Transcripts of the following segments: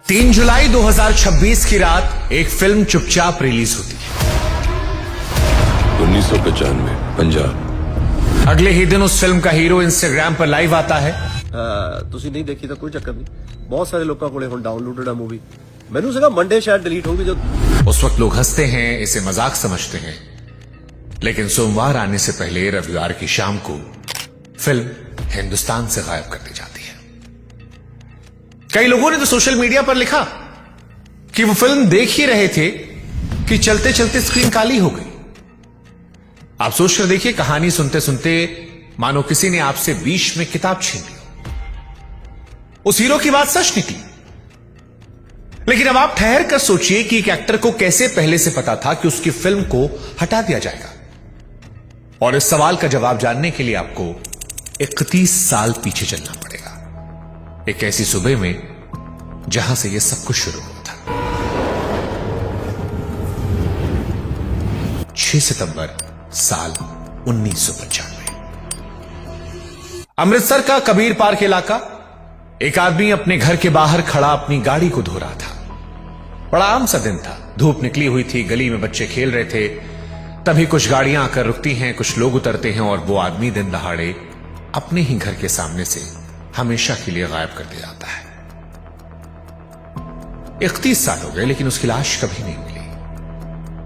3 जुलाई 2026 की रात एक फिल्म चुपचाप रिलीज होती है। 1995 पंजाब। अगले ही दिन उस फिल्म का हीरो इंस्टाग्राम पर लाइव आता है। ਤੁਸੀਂ नहीं देखी तो कोई चक्कर नहीं, बहुत सारे लोगों ਕੋਲੇ ਹੁਣ डाउनलोडेड है मूवी। मैंने सीगा मंडे शायद डिलीट होगी जब। उस वक्त लोग हंसते हैं, इसे मजाक समझते हैं, लेकिन सोमवार आने से पहले रविवार की शाम को फिल्म हिंदुस्तान से गायब कर दी जाती है। कई लोगों ने तो सोशल मीडिया पर लिखा कि वो फिल्म देख ही रहे थे कि चलते चलते स्क्रीन काली हो गई। आप सोचकर देखिए, कहानी सुनते सुनते मानो किसी ने आपसे बीच में किताब छीन ली। उस हीरो की बात सच निकली, लेकिन अब आप ठहर कर सोचिए कि एक एक्टर को कैसे पहले से पता था कि उसकी फिल्म को हटा दिया जाएगा। और इस सवाल का जवाब जानने के लिए आपको 31 साल पीछे चलना पड़ेगा, एक ऐसी सुबह में जहां से यह सब कुछ शुरू हुआ था। 6 सितंबर साल 1995। अमृतसर का कबीर पार्क इलाका। एक आदमी अपने घर के बाहर खड़ा अपनी गाड़ी को धो रहा था। बड़ा आम सा दिन था, धूप निकली हुई थी, गली में बच्चे खेल रहे थे। तभी कुछ गाड़ियां आकर रुकती हैं, कुछ लोग उतरते हैं और वो आदमी दिन दहाड़े अपने ही घर के सामने से हमेशा के लिए गायब कर दिया जाता है। 31 साल हो गए, लेकिन उसकी लाश कभी नहीं मिली।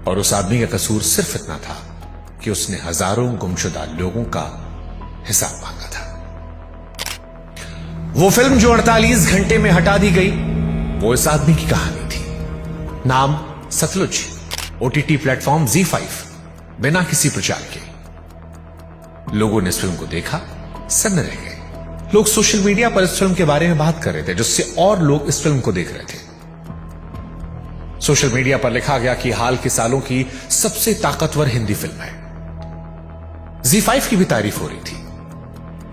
और उस आदमी का कसूर सिर्फ इतना था कि उसने हजारों गुमशुदा लोगों का हिसाब मांगा था। वो फिल्म जो 48 घंटे में हटा दी गई, वो इस आदमी की कहानी थी। नाम सतलुज। OTT platform ZEE5। बिना किसी प्रचार के लोगों ने इस फिल्म को देखा, सन्न रह गए। लोग सोशल मीडिया पर इस फिल्म के बारे में बात कर रहे थे, जिससे और लोग इस फिल्म को देख रहे थे। सोशल मीडिया पर लिखा गया कि हाल के सालों की सबसे ताकतवर हिंदी फिल्म है। ZEE5 की भी तारीफ हो रही थी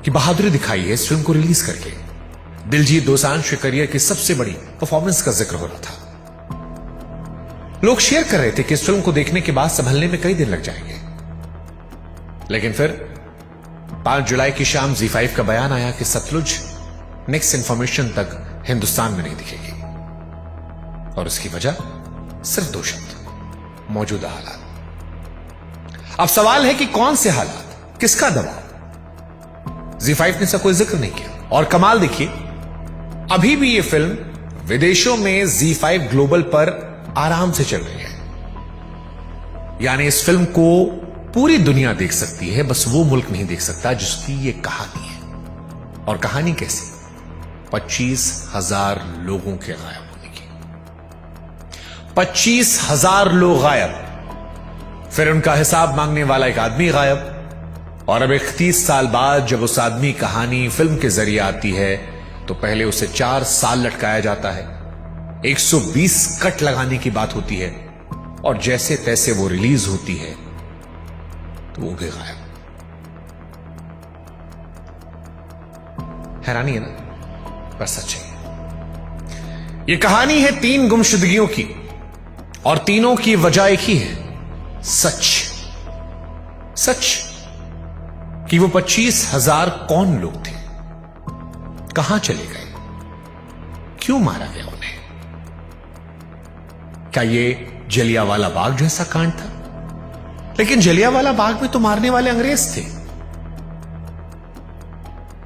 कि बहादुरी दिखाई है इस फिल्म को रिलीज करके। दिलजीत दोसांझ के करियर की सबसे बड़ी परफॉर्मेंस का जिक्र हो रहा था। लोग शेयर कर रहे थे कि इस फिल्म को देखने के बाद संभलने में कई दिन लग जाएंगे। लेकिन फिर 5 जुलाई की शाम ZEE5 का बयान आया कि सतलुज नेक्स्ट इंफॉर्मेशन तक हिंदुस्तान में नहीं दिखेगी। और उसकी वजह सिर्फ 2 शब्द, मौजूदा हालात। अब सवाल है कि कौन से हालात, किसका दबाव? ZEE5 ने इसका कोई जिक्र नहीं किया। और कमाल देखिए, अभी भी यह फिल्म विदेशों में ZEE5 ग्लोबल पर आराम से चल रही है। यानी इस फिल्म को पूरी दुनिया देख सकती है, बस वो मुल्क नहीं देख सकता जिसकी ये कहानी है। और कहानी कैसी? 25,000 लोगों के गायब होने की। 25,000 लोग गायब, फिर उनका हिसाब मांगने वाला एक आदमी गायब। और अब 31 साल बाद जब उस आदमी कहानी फिल्म के जरिए आती है, तो पहले उसे 4 साल लटकाया जाता है, 120 कट लगाने की बात होती है, और जैसे तैसे वो रिलीज होती है तो वो भी गायब। हैरानी है ना, पर सच है। ये कहानी है 3 गुमशुदगियों की, और तीनों की वजह एक ही है, सच। सच कि वो 25,000 कौन लोग थे, कहां चले गए, क्यों मारा गया उन्हें? क्या ये जलियांवाला बाग जैसा कांड था? लेकिन जलियांवाला बाग में तो मारने वाले अंग्रेज थे,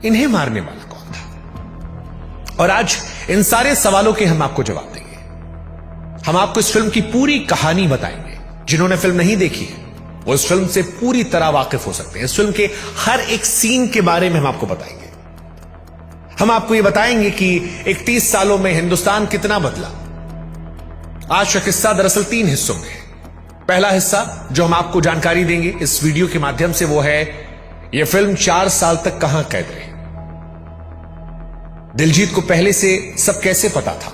इन्हें मारने वाला कौन था? और आज इन सारे सवालों के हम आपको जवाब देंगे। हम आपको इस फिल्म की पूरी कहानी बताएंगे। जिन्होंने फिल्म नहीं देखी है वो इस फिल्म से पूरी तरह वाकिफ हो सकते हैं। इस फिल्म के हर एक सीन के बारे में हम आपको बताएंगे। हम आपको यह बताएंगे कि 31 सालों में हिंदुस्तान कितना बदला। आज का किस्सा दरअसल 3 हिस्सों में है। पहला हिस्सा जो हम आपको जानकारी देंगे इस वीडियो के माध्यम से, वो है यह फिल्म 4 साल तक कहां कैद रही। दिलजीत को पहले से सब कैसे पता था।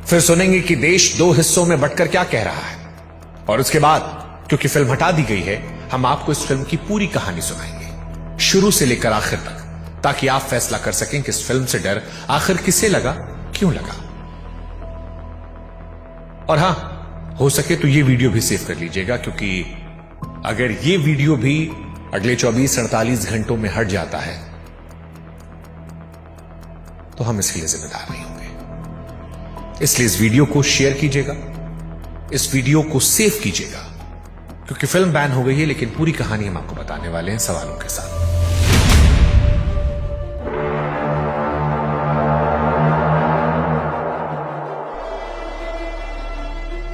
फिर सुनेंगे कि देश 2 हिस्सों में बंटकर क्या कह रहा है। और उसके बाद, क्योंकि फिल्म हटा दी गई है, हम आपको इस फिल्म की पूरी कहानी सुनाएंगे, शुरू से लेकर आखिर तक, ताकि आप फैसला कर सकें कि इस फिल्म से डर आखिर किसे लगा, क्यों लगा। और हां, हो सके तो ये वीडियो भी सेव कर लीजिएगा, क्योंकि अगर ये वीडियो भी अगले 24-48 घंटों में हट जाता है तो हम इसके लिए जिम्मेदार नहीं होंगे। इसलिए इस वीडियो को शेयर कीजिएगा, इस वीडियो को सेव कीजिएगा, क्योंकि फिल्म बैन हो गई है लेकिन पूरी कहानी हम आपको बताने वाले हैं सवालों के साथ।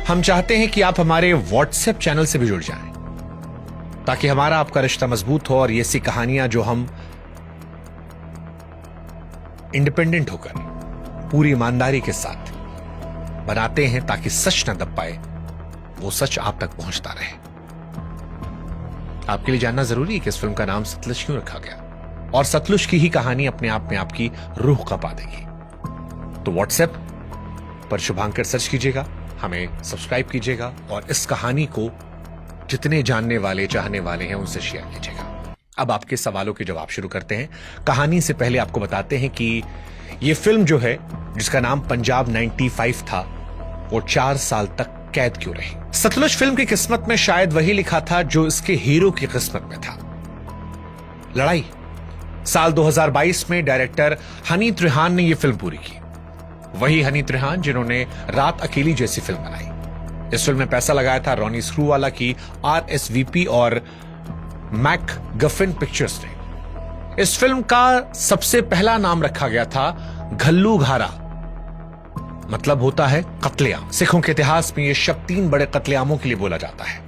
हम चाहते हैं कि आप हमारे व्हाट्सएप चैनल से भी जुड़ जाएं, ताकि हमारा आपका रिश्ता मजबूत हो और ये ऐसी कहानियां जो हम इंडिपेंडेंट होकर पूरी ईमानदारी के साथ बनाते हैं, ताकि सच न दब पाए, वो सच आप तक पहुंचता रहे। आपके लिए जानना जरूरी है कि इस फिल्म का नाम सतलुज क्यों रखा गया, और सतलुज की ही कहानी अपने आप में आपकी रूह कपा देगी। तो व्हाट्सएप पर शुभांकर सर्च कीजिएगा, हमें सब्सक्राइब कीजिएगा और इस कहानी को जितने जानने वाले चाहने वाले हैं उनसे शेयर कीजिएगा। अब आपके सवालों के जवाब शुरू करते हैं। कहानी से पहले आपको बताते हैं कि यह फिल्म जो है, जिसका नाम पंजाब 95 था, वो 4 साल तक कैद क्यों रही। सतलुज फिल्म की किस्मत में शायद वही लिखा था जो इसके हीरो की किस्मत में था, लड़ाई। साल 2022 में डायरेक्टर हनी त्रिहान ने यह फिल्म पूरी की। वही हनी त्रिहान जिन्होंने रात अकेली जैसी फिल्म बनाई। इस फिल्म में पैसा लगाया था रॉनी स्क्रूवाला की RSVP और मैक गफिन पिक्चर्स ने। इस फिल्म का सबसे पहला नाम रखा गया था घल्लू घारा, मतलब होता है कत्लेआम। सिखों के इतिहास में यह शब्द 3 बड़े कत्लेआमों के लिए बोला जाता है।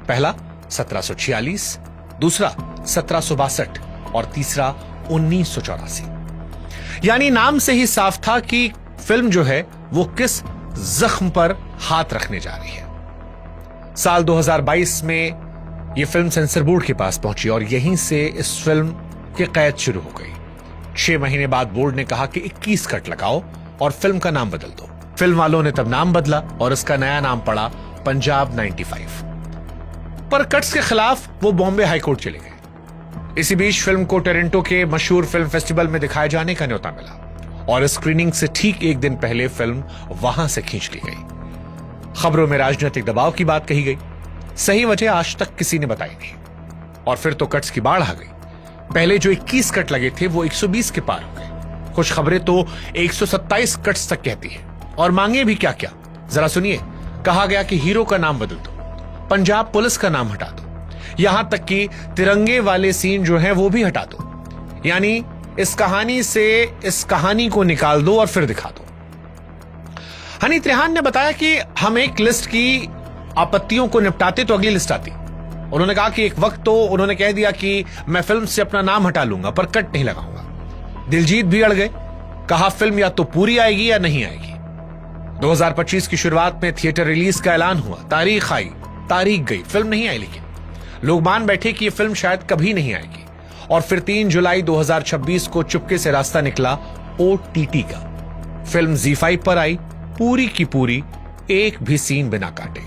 पहला 1746, दूसरा 1762 और तीसरा 1984। यानी नाम से ही साफ था कि फिल्म जो है वो किस जख्म पर हाथ रखने जा रही है। साल 2022 में यह फिल्म सेंसर बोर्ड के पास पहुंची और यहीं से इस फिल्म की कैद शुरू हो गई। 6 महीने बाद बोर्ड ने कहा कि 21 कट लगाओ और फिल्म का नाम बदल दो। फिल्म वालों ने तब नाम बदला और इसका नया नाम पड़ा पंजाब 95। पर कट्स के खिलाफ वो बॉम्बे हाईकोर्ट चले गए। इसी बीच फिल्म को टोरंटो के मशहूर फिल्म फेस्टिवल में दिखाए जाने का न्योता मिला और स्क्रीनिंग से ठीक 1 दिन पहले फिल्म वहां से खींच ली गई। खबरों में राजनीतिक दबाव की बात कही गई, सही वजह आज तक किसी ने बताई नहीं। और फिर तो कट्स की बाढ़ आ गई। पहले जो 21 कट लगे थे वो 120 के पार हो गए। कुछ खबरें तो 127 कट्स तक कहती है। और मांगे भी क्या क्या, जरा सुनिए। कहा गया कि हीरो का नाम बदल दो, पंजाब पुलिस का नाम हटा दो, यहां तक कि तिरंगे वाले सीन जो है वो भी हटा दो। यानी इस कहानी से इस कहानी को निकाल दो और फिर दिखा दो। हनी त्रिहान ने बताया कि हम एक लिस्ट की आपत्तियों को निपटाते तो अगली लिस्ट आती। उन्होंने कहा कि एक वक्त तो उन्होंने कह दिया कि मैं फिल्म से अपना नाम हटा लूंगा पर कट नहीं लगाऊंगा। दिलजीत भी अड़ गए, कहा फिल्म या तो पूरी आएगी या नहीं आएगी। 2025 की शुरुआत में थिएटर रिलीज का ऐलान हुआ, तारीख आई, तारीख गई, फिल्म नहीं आई। लेकिन लोग मान बैठे कि यह फिल्म शायद कभी नहीं आएगी। और फिर 3 जुलाई 2026 को चुपके से रास्ता निकला OTT का। फिल्म ZEE5 पर आई, पूरी की पूरी, एक भी सीन बिना काटे।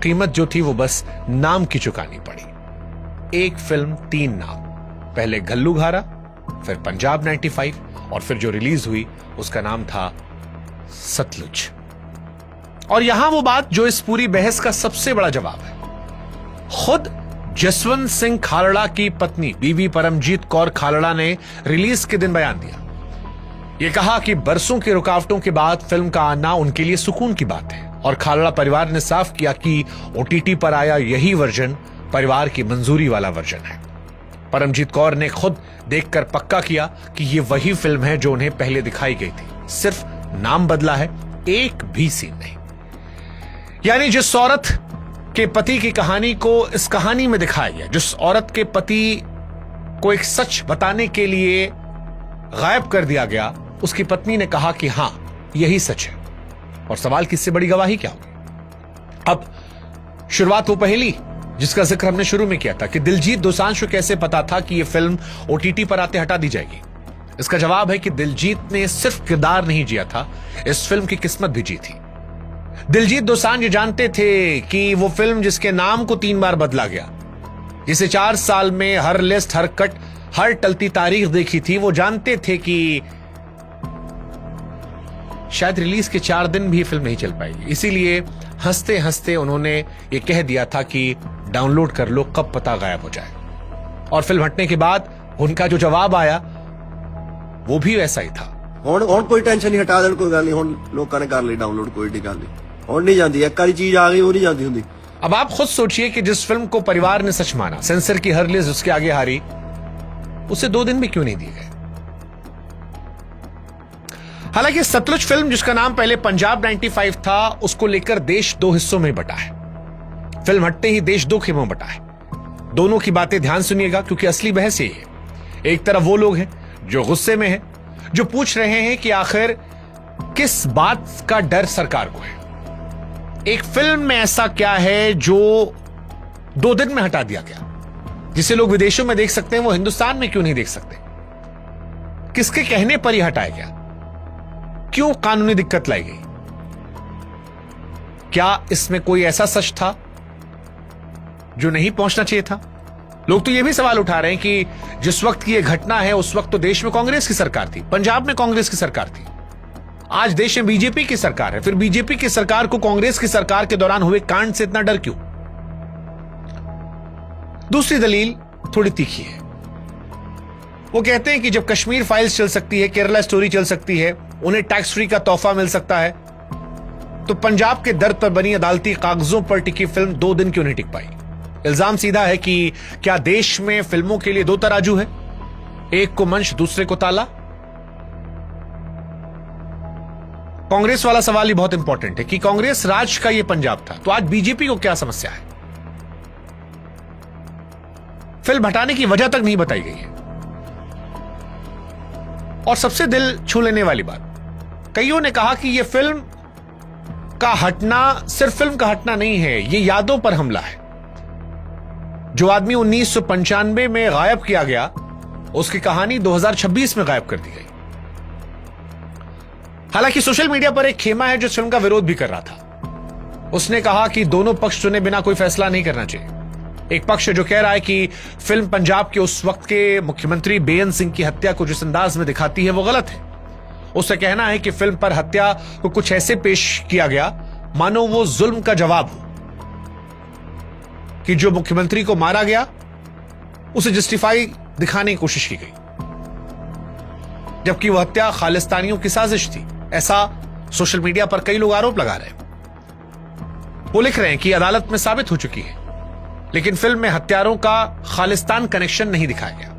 कीमत जो थी वो बस नाम की चुकानी पड़ी। एक फिल्म 3 नाम, पहले घल्लू घारा, फिर पंजाब 95 और फिर जो रिलीज हुई उसका नाम था सतलुज। और यहां वो बात जो इस पूरी बहस का सबसे बड़ा जवाब है। खुद जसवंत सिंह खालड़ा की पत्नी बीवी परमजीत कौर खालड़ा ने रिलीज के दिन बयान दिया। यह कहा कि बरसों की रुकावटों के बाद फिल्म का आना उनके लिए सुकून की बात है। और खालड़ा परिवार ने साफ किया कि OTT पर आया यही वर्जन परिवार की मंजूरी वाला वर्जन है। परमजीत कौर ने खुद देखकर पक्का किया कि यह वही फिल्म है जो उन्हें पहले दिखाई गई थी, सिर्फ नाम बदला है, एक भी सीन नहीं। यानी जिस औरत के पति की कहानी को इस कहानी में दिखाया गया, जिस औरत के पति को एक सच बताने के लिए गायब कर दिया गया, उसकी पत्नी ने कहा कि हां यही सच है। और सवाल की इससे बड़ी गवाही क्या होगी। अब शुरुआत वो पहली जिसका जिक्र हमने शुरू में किया था कि दिलजीत दोसांझ को कैसे पता था कि यह फिल्म OTT पर आते हटा दी जाएगी। इसका जवाब है कि दिलजीत ने सिर्फ किरदार नहीं जिया था, इस फिल्म की किस्मत भी जी थी। दिलजीत दोसांझ जानते थे कि वो फिल्म जिसके नाम को 3 बार बदला गया, जिसे 4 साल में हर लिस्ट, हर कट, हर टलती तारीख देखी थी, वो जानते थे कि शायद रिलीज के 4 दिन भी फिल्म नहीं चल पाएगी। इसीलिए हंसते हंसते उन्होंने ये कह दिया था कि डाउनलोड कर लो, कब पता गायब हो जाए। और फिल्म हटने के बाद उनका जो जवाब आया वो भी वैसा ही था। ਹੁਣ ਕੋਈ ਟੈਨਸ਼ਨ ਨਹੀਂ, ਹਟਾ ਦੇਣ ਕੋਈ ਗੱਲ ਨਹੀਂ, ਹੁਣ ਲੋਕਾਂ ਨੇ ਕਰ ਲਈ ਡਾਊਨਲੋਡ, ਕੋਈ ਏਡੀ ਗੱਲ ਨਹੀਂ, ਹੁਣ नहीं ਜਾਂਦੀ, ਇੱਕ ਵਾਰੀ चीज आ गई वो नहीं ਜਾਂਦੀ ਹੁੰਦੀ। अब आप खुद सोचिए कि जिस फिल्म को परिवार ने सच माना, सेंसर की हर लिस्ट उसके आगे हारी, उसे 2 दिन भी क्यों नहीं दिए गए। हालांकि सतलुज फिल्म, जिसका नाम पहले पंजाब 95 था, उसको लेकर देश 2 हिस्सों में बटा है। फिल्म हटते ही देश 2 खेमों में बटा है। दोनों की बातें ध्यान सुनिएगा, क्योंकि असली बहस यही है। एक तरफ वो लोग हैं जो गुस्से में हैं, जो पूछ रहे हैं कि आखिर किस बात का डर सरकार को है। एक फिल्म में ऐसा क्या है जो 2 दिन में हटा दिया गया, जिसे लोग विदेशों में देख सकते हैं, वो हिंदुस्तान में क्यों नहीं देख सकते। किसके कहने पर ही हटाया गया, क्यों कानूनी दिक्कत लाई गई, क्या इसमें कोई ऐसा सच था जो नहीं पहुंचना चाहिए था। लोग तो यह भी सवाल उठा रहे हैं कि जिस वक्त की यह घटना है, उस वक्त तो देश में कांग्रेस की सरकार थी, पंजाब में कांग्रेस की सरकार थी, आज देश में बीजेपी की सरकार है। फिर बीजेपी की सरकार को कांग्रेस की सरकार के दौरान हुए कांड से इतना डर क्यों। दूसरी दलील थोड़ी तीखी है। वो कहते हैं कि जब कश्मीर फाइल्स चल सकती है, केरला स्टोरी चल सकती है, उन्हें टैक्स फ्री का तोहफा मिल सकता है, तो पंजाब के दर्द पर बनी अदालती कागजों पर टिकी फिल्म 2 दिन क्यों नहीं टिक पाई। इल्जाम सीधा है कि क्या देश में फिल्मों के लिए 2 तराजू है, एक को मंच, दूसरे को ताला। कांग्रेस वाला सवाल ही बहुत इंपॉर्टेंट है कि कांग्रेस राज का यह पंजाब था, तो आज बीजेपी को क्या समस्या है। फिल्म हटाने की वजह तक नहीं बताई गई है। और सबसे दिल छू लेने वाली बात, कईयों ने कहा कि यह फिल्म का हटना सिर्फ फिल्म का हटना नहीं है, यह यादों पर हमला है। जो आदमी 1995 में गायब किया गया, उसकी कहानी 2026 में गायब कर दी गई। हालांकि सोशल मीडिया पर एक खेमा है जो फिल्म का विरोध भी कर रहा था। उसने कहा कि दोनों पक्ष चुने बिना कोई फैसला नहीं करना चाहिए। एक पक्ष जो कह रहा है कि फिल्म पंजाब के उस वक्त के मुख्यमंत्री बेअंत सिंह की हत्या को जिस अंदाज में दिखाती है वो गलत है। उसका कहना है कि फिल्म पर हत्या को कुछ ऐसे पेश किया गया मानो वो जुल्म का जवाब हो, कि जो मुख्यमंत्री को मारा गया उसे जस्टिफाई दिखाने की कोशिश की गई, जबकि वह हत्या खालिस्तानियों की साजिश थी। ऐसा सोशल मीडिया पर कई लोग आरोप लगा रहे हैं। वो लिख रहे हैं कि अदालत में साबित हो चुकी है, लेकिन फिल्म में हत्यारों का खालिस्तान कनेक्शन नहीं दिखाया गया।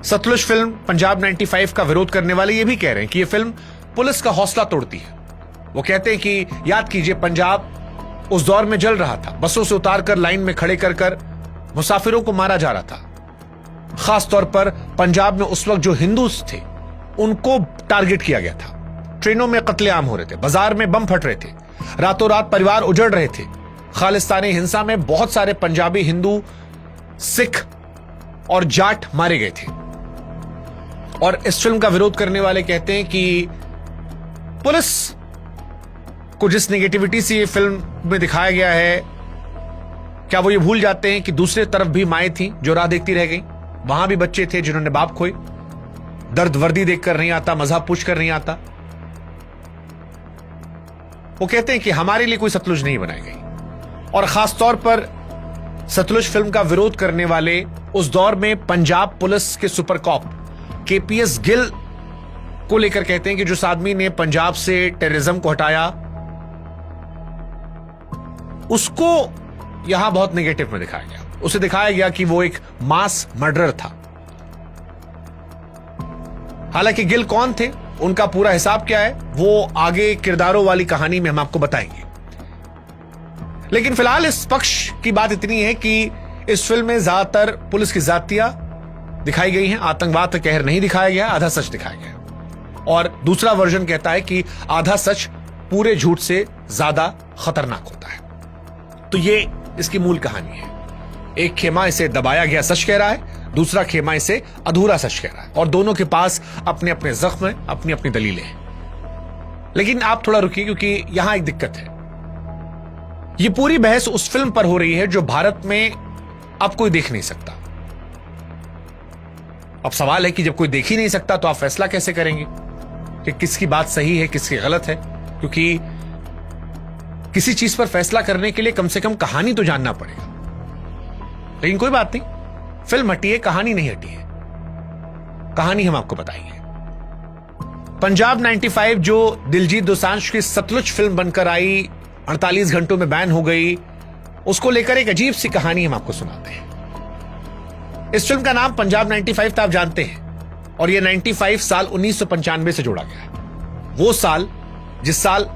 सतलुज फिल्म पंजाब 95 का विरोध करने वाले ये भी कह रहे हैं कि यह फिल्म पुलिस का हौसला तोड़ती है। वो कहते हैं कि याद कीजिए, पंजाब उस दौर में जल रहा था, बसों से उतारकर लाइन में खड़े कर कर मुसाफिरों को मारा जा रहा था। खास तौर पर पंजाब में उस वक्त जो हिंदू थे उनको टारगेट किया गया था। ट्रेनों में कत्लेआम हो रहे थे, बाजार में बम फट रहे थे, रातों रात परिवार उजड़ रहे थे। खालिस्तानी हिंसा में बहुत सारे पंजाबी हिंदू, सिख और जाट मारे गए थे। और इस फिल्म का विरोध करने वाले कहते हैं कि पुलिस को जिस नेगेटिविटी से ये फिल्म में दिखाया गया है, क्या वो ये भूल जाते हैं कि दूसरे तरफ भी माएं थी जो राह देखती रह गई, वहां भी बच्चे थे जिन्होंने बाप खोए। दर्द वर्दी देखकर नहीं आता, मजहब पूछकर नहीं आता। वो कहते हैं कि हमारे लिए कोई सतलुज नहीं बनाई गई। और खास तौर पर सतलुज फिल्म का विरोध करने वाले उस दौर में पंजाब पुलिस के सुपर कॉप केपीएस गिल को लेकर कहते हैं कि जिस आदमी ने पंजाब से टेररिज्म को हटाया, उसको यहां बहुत नेगेटिव में दिखाया गया। उसे दिखाया गया कि वो एक मास मर्डरर था। हालांकि गिल कौन थे, उनका पूरा हिसाब क्या है, वो आगे किरदारों वाली कहानी में हम आपको बताएंगे। लेकिन फिलहाल इस पक्ष की बात इतनी है कि इस फिल्म में ज्यादातर पुलिस की जातियां दिखाई गई हैं, आतंकवाद का कहर नहीं दिखाया गया, आधा सच दिखाया गया। और दूसरा वर्जन कहता है कि आधा सच पूरे झूठ से ज्यादा खतरनाक होता है। तो ये इसकी मूल कहानी है। एक खेमा इसे दबाया गया सच कह रहा है, दूसरा खेमा इसे अधूरा सच कह रहा है, और दोनों के पास अपने अपने जख्म हैं, अपनी अपनी दलीलें हैं। लेकिन आप थोड़ा रुकिए, क्योंकि यहां एक दिक्कत है। यह पूरी बहस उस फिल्म पर हो रही है जो भारत में अब कोई देख नहीं सकता। अब सवाल है कि जब कोई देख ही नहीं सकता तो आप फैसला कैसे करेंगे कि किसकी बात सही है, किसकी गलत है। क्योंकि किसी चीज पर फैसला करने के लिए कम से कम कहानी तो जानना पड़ेगा। लेकिन कोई बात नहीं, फिल्म हटी है, कहानी नहीं हटी है। कहानी हम आपको बताएंगे। पंजाब 95 जो दिलजीत दोसांझ की सतलुज फिल्म बनकर आई, 48 घंटों में बैन हो गई, उसको लेकर एक अजीब सी कहानी हम आपको सुनाते हैं। इस फिल्म का नाम पंजाब 95 था, आप जानते हैं, और यह 95 साल 1995 से जोड़ा गया है। वो साल जिस साल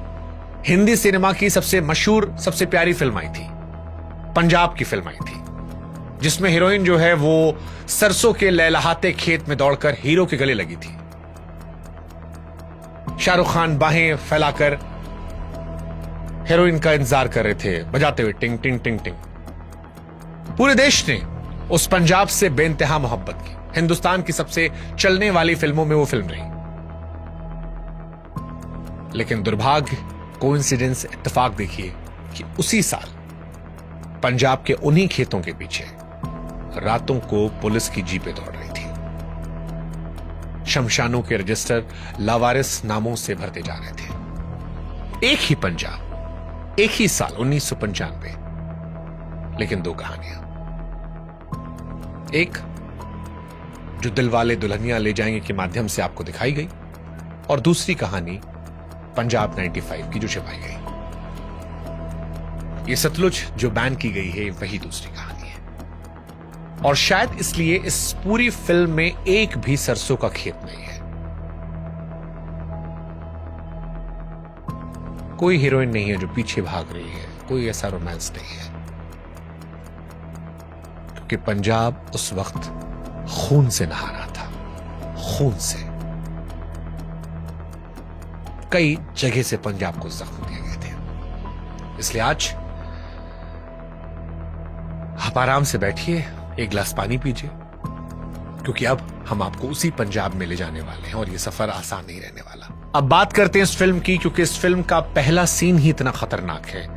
हिंदी सिनेमा की सबसे मशहूर, सबसे प्यारी फिल्म आई थी, पंजाब की फिल्म आई थी, जिसमें हीरोइन जो है वो सरसों के लहलहाते खेत में दौड़कर हीरो के गले लगी थी। शाहरुख खान बाहें फैलाकर हीरोइन का इंतजार कर रहे थे, बजाते हुए टिंग टिंग टिंग टिंग। पूरे देश ने उस पंजाब से बेइंतहा मोहब्बत की। हिंदुस्तान की सबसे चलने वाली फिल्मों में वो फिल्म रही। लेकिन दुर्भाग्य, कोइंसिडेंस, इत्तेफाक देखिए कि उसी साल पंजाब के उन्हीं खेतों के पीछे रातों को पुलिस की जीपें दौड़ रही थी। शमशानों के रजिस्टर लावारिस नामों से भरते जा रहे थे। एक ही पंजाब, एक ही साल 1995, लेकिन दो कहानियां। एक जो दिलवाले दुल्हनिया ले जाएंगे के माध्यम से आपको दिखाई गई, और दूसरी कहानी पंजाब 95 की जो छिपाई गई। ये सतलुज जो बैन की गई है, वही दूसरी कहानी है। और शायद इसलिए इस पूरी फिल्म में एक भी सरसों का खेत नहीं है। कोई हीरोइन नहीं है जो पीछे भाग रही है, कोई ऐसा रोमांस नहीं है, क्योंकि पंजाब उस वक्त खून से नहा रहा था, खून से। कई जगह से पंजाब को जख्म दिए गए थे। इसलिए आज आप आराम से बैठिए, एक गिलास पानी पीजिए, क्योंकि अब हम आपको उसी पंजाब में ले जाने वाले हैं और यह सफर आसान नहीं रहने वाला। अब बात करते हैं इस फिल्म की, क्योंकि इस फिल्म का पहला सीन ही इतना खतरनाक है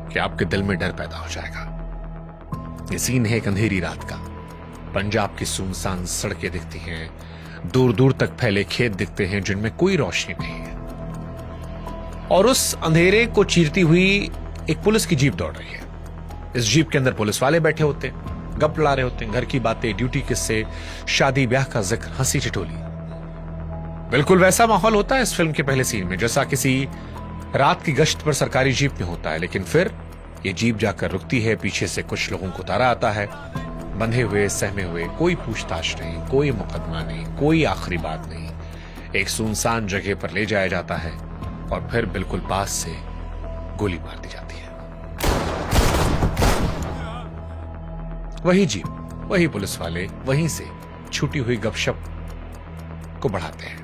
कि आपके दिल में डर पैदा हो जाएगा। यह सीन है एक अंधेरी रात का। पंजाब की सुनसान सड़कें दिखती हैं, दूर दूर तक फैले खेत दिखते हैं जिनमें कोई रोशनी नहीं है, और उस अंधेरे को चीरती हुई एक पुलिस की जीप दौड़ रही है। इस जीप के अंदर पुलिस वाले बैठे होते हैं, गप लड़ा रहे होते हैं, घर की बातें, ड्यूटी किस्से, शादी ब्याह का जिक्र, हंसी ठिठोली। बिल्कुल वैसा माहौल होता है इस फिल्म के पहले सीन में जैसा किसी रात की गश्त पर सरकारी जीप में होता है। लेकिन फिर ये जीप जाकर रुकती है, पीछे से कुछ लोगों को उतारा आता है, बंधे हुए, सहमे हुए, कोई पूछताछ नहीं, कोई मुकदमा नहीं, कोई आखिरी बात नहीं। एक सुनसान जगह पर ले जाया जाता है और फिर बिल्कुल पास से गोली मार दी जाती है। वही जीप, वही पुलिस वाले वहीं से छूटी हुई गपशप को बढ़ाते हैं।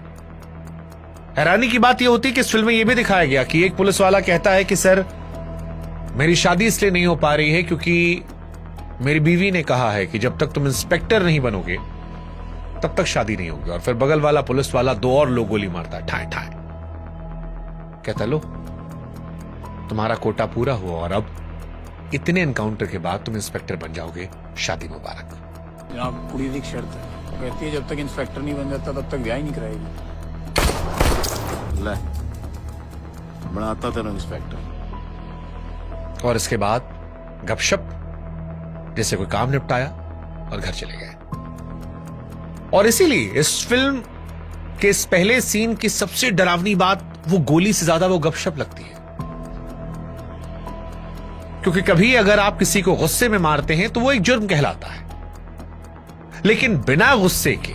हैरानी की बात यह होती है कि इस फिल्म में यह भी दिखाया गया कि एक पुलिस वाला कहता है कि सर, मेरी शादी इसलिए नहीं हो पा रही है क्योंकि मेरी बीवी ने कहा है कि जब तक तुम इंस्पेक्टर नहीं बनोगे तब तक शादी नहीं होगी। और फिर बगल वाला पुलिस वाला दो और लोग गोली मारता है, ठाए ठाए। कहता लो, तुम्हारा कोटा पूरा हुआ और अब इतने एनकाउंटर के बाद तुम इंस्पेक्टर बन जाओगे, शादी मुबारक। जनाब, कुड़ी दी शर्त है, वो कहती है जब तक इंस्पेक्टर नहीं बन जाता तब तक ब्याह ही नहीं कराएगी। ले, बनाता तेरा इंस्पेक्टर। और इसके बाद गपशप, जैसे कोई काम निपटाया और घर चले गए। और इसीलिए इस फिल्म के इस पहले सीन की सबसे डरावनी बात वो गोली से ज्यादा वो गपशप लगती है। क्योंकि कभी अगर आप किसी को गुस्से में मारते हैं तो वो एक जुर्म कहलाता है, लेकिन बिना गुस्से के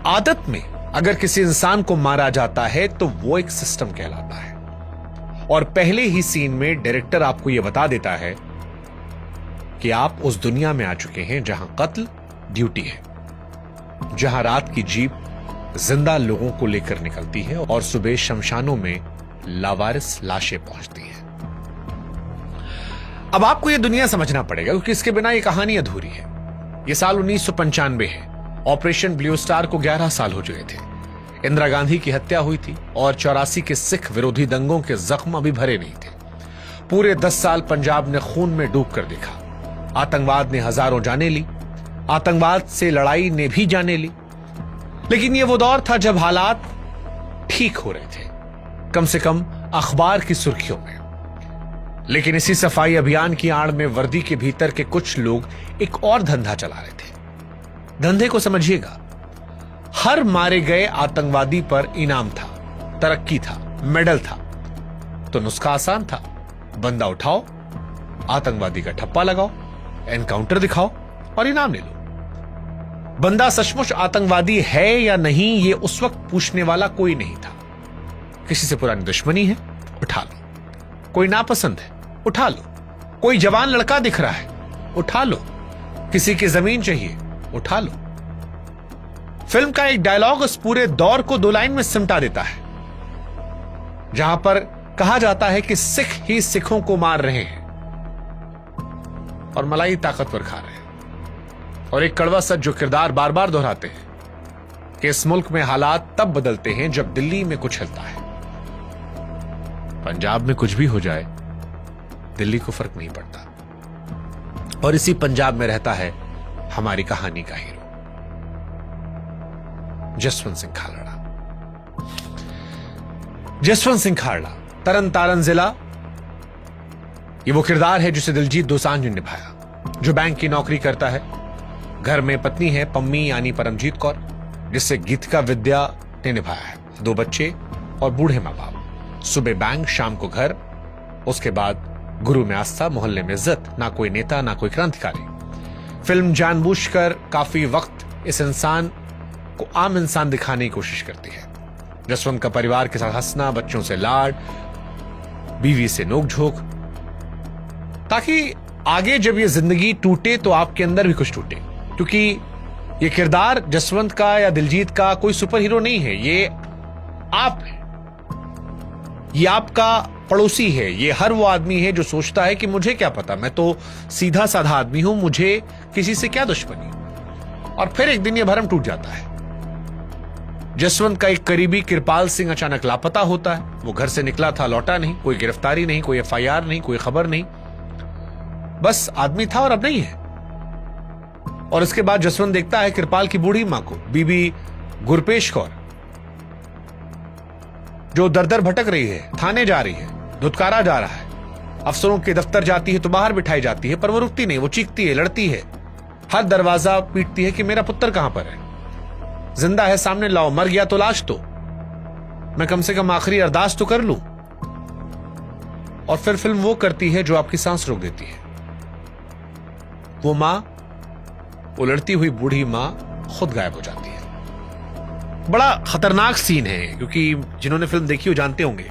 आदत में अगर किसी इंसान को मारा जाता है तो वो एक सिस्टम कहलाता है। और पहले ही सीन में डायरेक्टर आपको यह बता देता है कि आप उस दुनिया में आ चुके हैं जहां कत्ल ड्यूटी है, जहां रात की जीप जिंदा लोगों को लेकर निकलती है और सुबह शमशानों में लावारिस लाशें पहुंचती हैं। अब आपको यह दुनिया समझना पड़ेगा, क्योंकि इसके बिना यह कहानी अधूरी है। यह साल 1995 है। ऑपरेशन ब्लू स्टार को 11 साल हो चुके थे। इंदिरा गांधी की हत्या हुई थी और 84 के सिख विरोधी दंगों के जख्म अभी भरे नहीं थे। पूरे 10 साल पंजाब ने खून में डूब कर देखा। आतंकवाद ने हजारों जानें ली, आतंकवाद से लड़ाई ने भी जानें ली। लेकिन यह वो दौर था जब हालात ठीक हो रहे थे, कम से कम अखबार की सुर्खियों में। लेकिन इसी सफाई अभियान की आड़ में वर्दी के भीतर के कुछ लोग एक और धंधा चला रहे थे। धंधे को समझिएगा, हर मारे गए आतंकवादी पर इनाम था, तरक्की था, मेडल था। तो नुस्खा आसान था, बंदा उठाओ, आतंकवादी का ठप्पा लगाओ, एनकाउंटर दिखाओ और इनाम ले लो। बंदा सचमुच आतंकवादी है या नहीं, यह उस वक्त पूछने वाला कोई नहीं था। किसी से पुरानी दुश्मनी है, उठा लो। कोई नापसंद है, उठा लो। कोई जवान लड़का दिख रहा है, उठा लो। किसी की जमीन चाहिए, उठा लो। फिल्म का एक डायलॉग उस पूरे दौर को 2 लाइन में सिमटा देता है, जहां पर कहा जाता है कि सिख ही सिखों को मार रहे हैं और मलाई ताकतवर खा रहे हैं। और एक कड़वा सच जो किरदार बार बार दोहराते हैं कि इस मुल्क में हालात तब बदलते हैं जब दिल्ली में कुछ हिलता है। पंजाब में कुछ भी हो जाए, दिल्ली को फर्क नहीं पड़ता। और इसी पंजाब में रहता है हमारी कहानी का हीरो, जसवंत सिंह खालड़ा। जसवंत सिंह खालड़ा, तरन तारण जिला। ये वो किरदार है जिसे दिलजीत दोसांझ ने निभाया, जो बैंक की नौकरी करता है। घर में पत्नी है पम्मी यानी परमजीत कौर, जिससे गीतिका विद्या ने निभाया है। 2 बच्चे और बूढ़े मां बाप। सुबह बैंक, शाम को घर, उसके बाद गुरु में आस्था, मोहल्ले में इज्जत। ना कोई नेता, ना कोई क्रांतिकारी। फिल्म जानबूझकर काफी वक्त इस इंसान को आम इंसान दिखाने की कोशिश करती है। जसवंत का परिवार के साथ हंसना, बच्चों से लाड, बीवी से नोकझोंक, ताकि आगे जब ये जिंदगी टूटे तो आपके अंदर भी कुछ टूटे। क्योंकि ये किरदार जसवंत का या दिलजीत का कोई सुपर हीरो नहीं है, ये आप है, ये आपका पड़ोसी है। ये हर वो आदमी है जो सोचता है कि मुझे क्या पता, मैं तो सीधा साधा आदमी हूं, मुझे किसी से क्या दुश्मनी। और फिर एक दिन ये भरम टूट जाता है। जसवंत का एक करीबी कृपाल सिंह अचानक लापता होता है। वो घर से निकला था, लौटा नहीं। कोई गिरफ्तारी नहीं, कोई FIR नहीं, कोई खबर नहीं, बस आदमी था और अब नहीं है। और इसके बाद जसवंत देखता है कृपाल की बूढ़ी मां को, बीबी गुरपेश कौर, जो दर दर भटक रही है, थाने जा रही है, धुतकारा जा रहा है। अफसरों के दफ्तर जाती है तो बाहर बिठाई जाती है, पर वो रुकती नहीं, वो चीखती है, लड़ती है, हर दरवाजा पीटती है कि मेरा पुत्र कहां पर है, जिंदा है सामने लाओ, मर गया तो लाश दो, मैं कम से कम आखिरी अरदास तो कर लूं। और फिर फिल्म वो करती है जो आपकी सांस रोक देती है। वो मां, वो लड़ती हुई बूढ़ी मां खुद गायब हो जाती है। बड़ा खतरनाक सीन है, क्योंकि जिन्होंने फिल्म देखी वो जानते होंगे।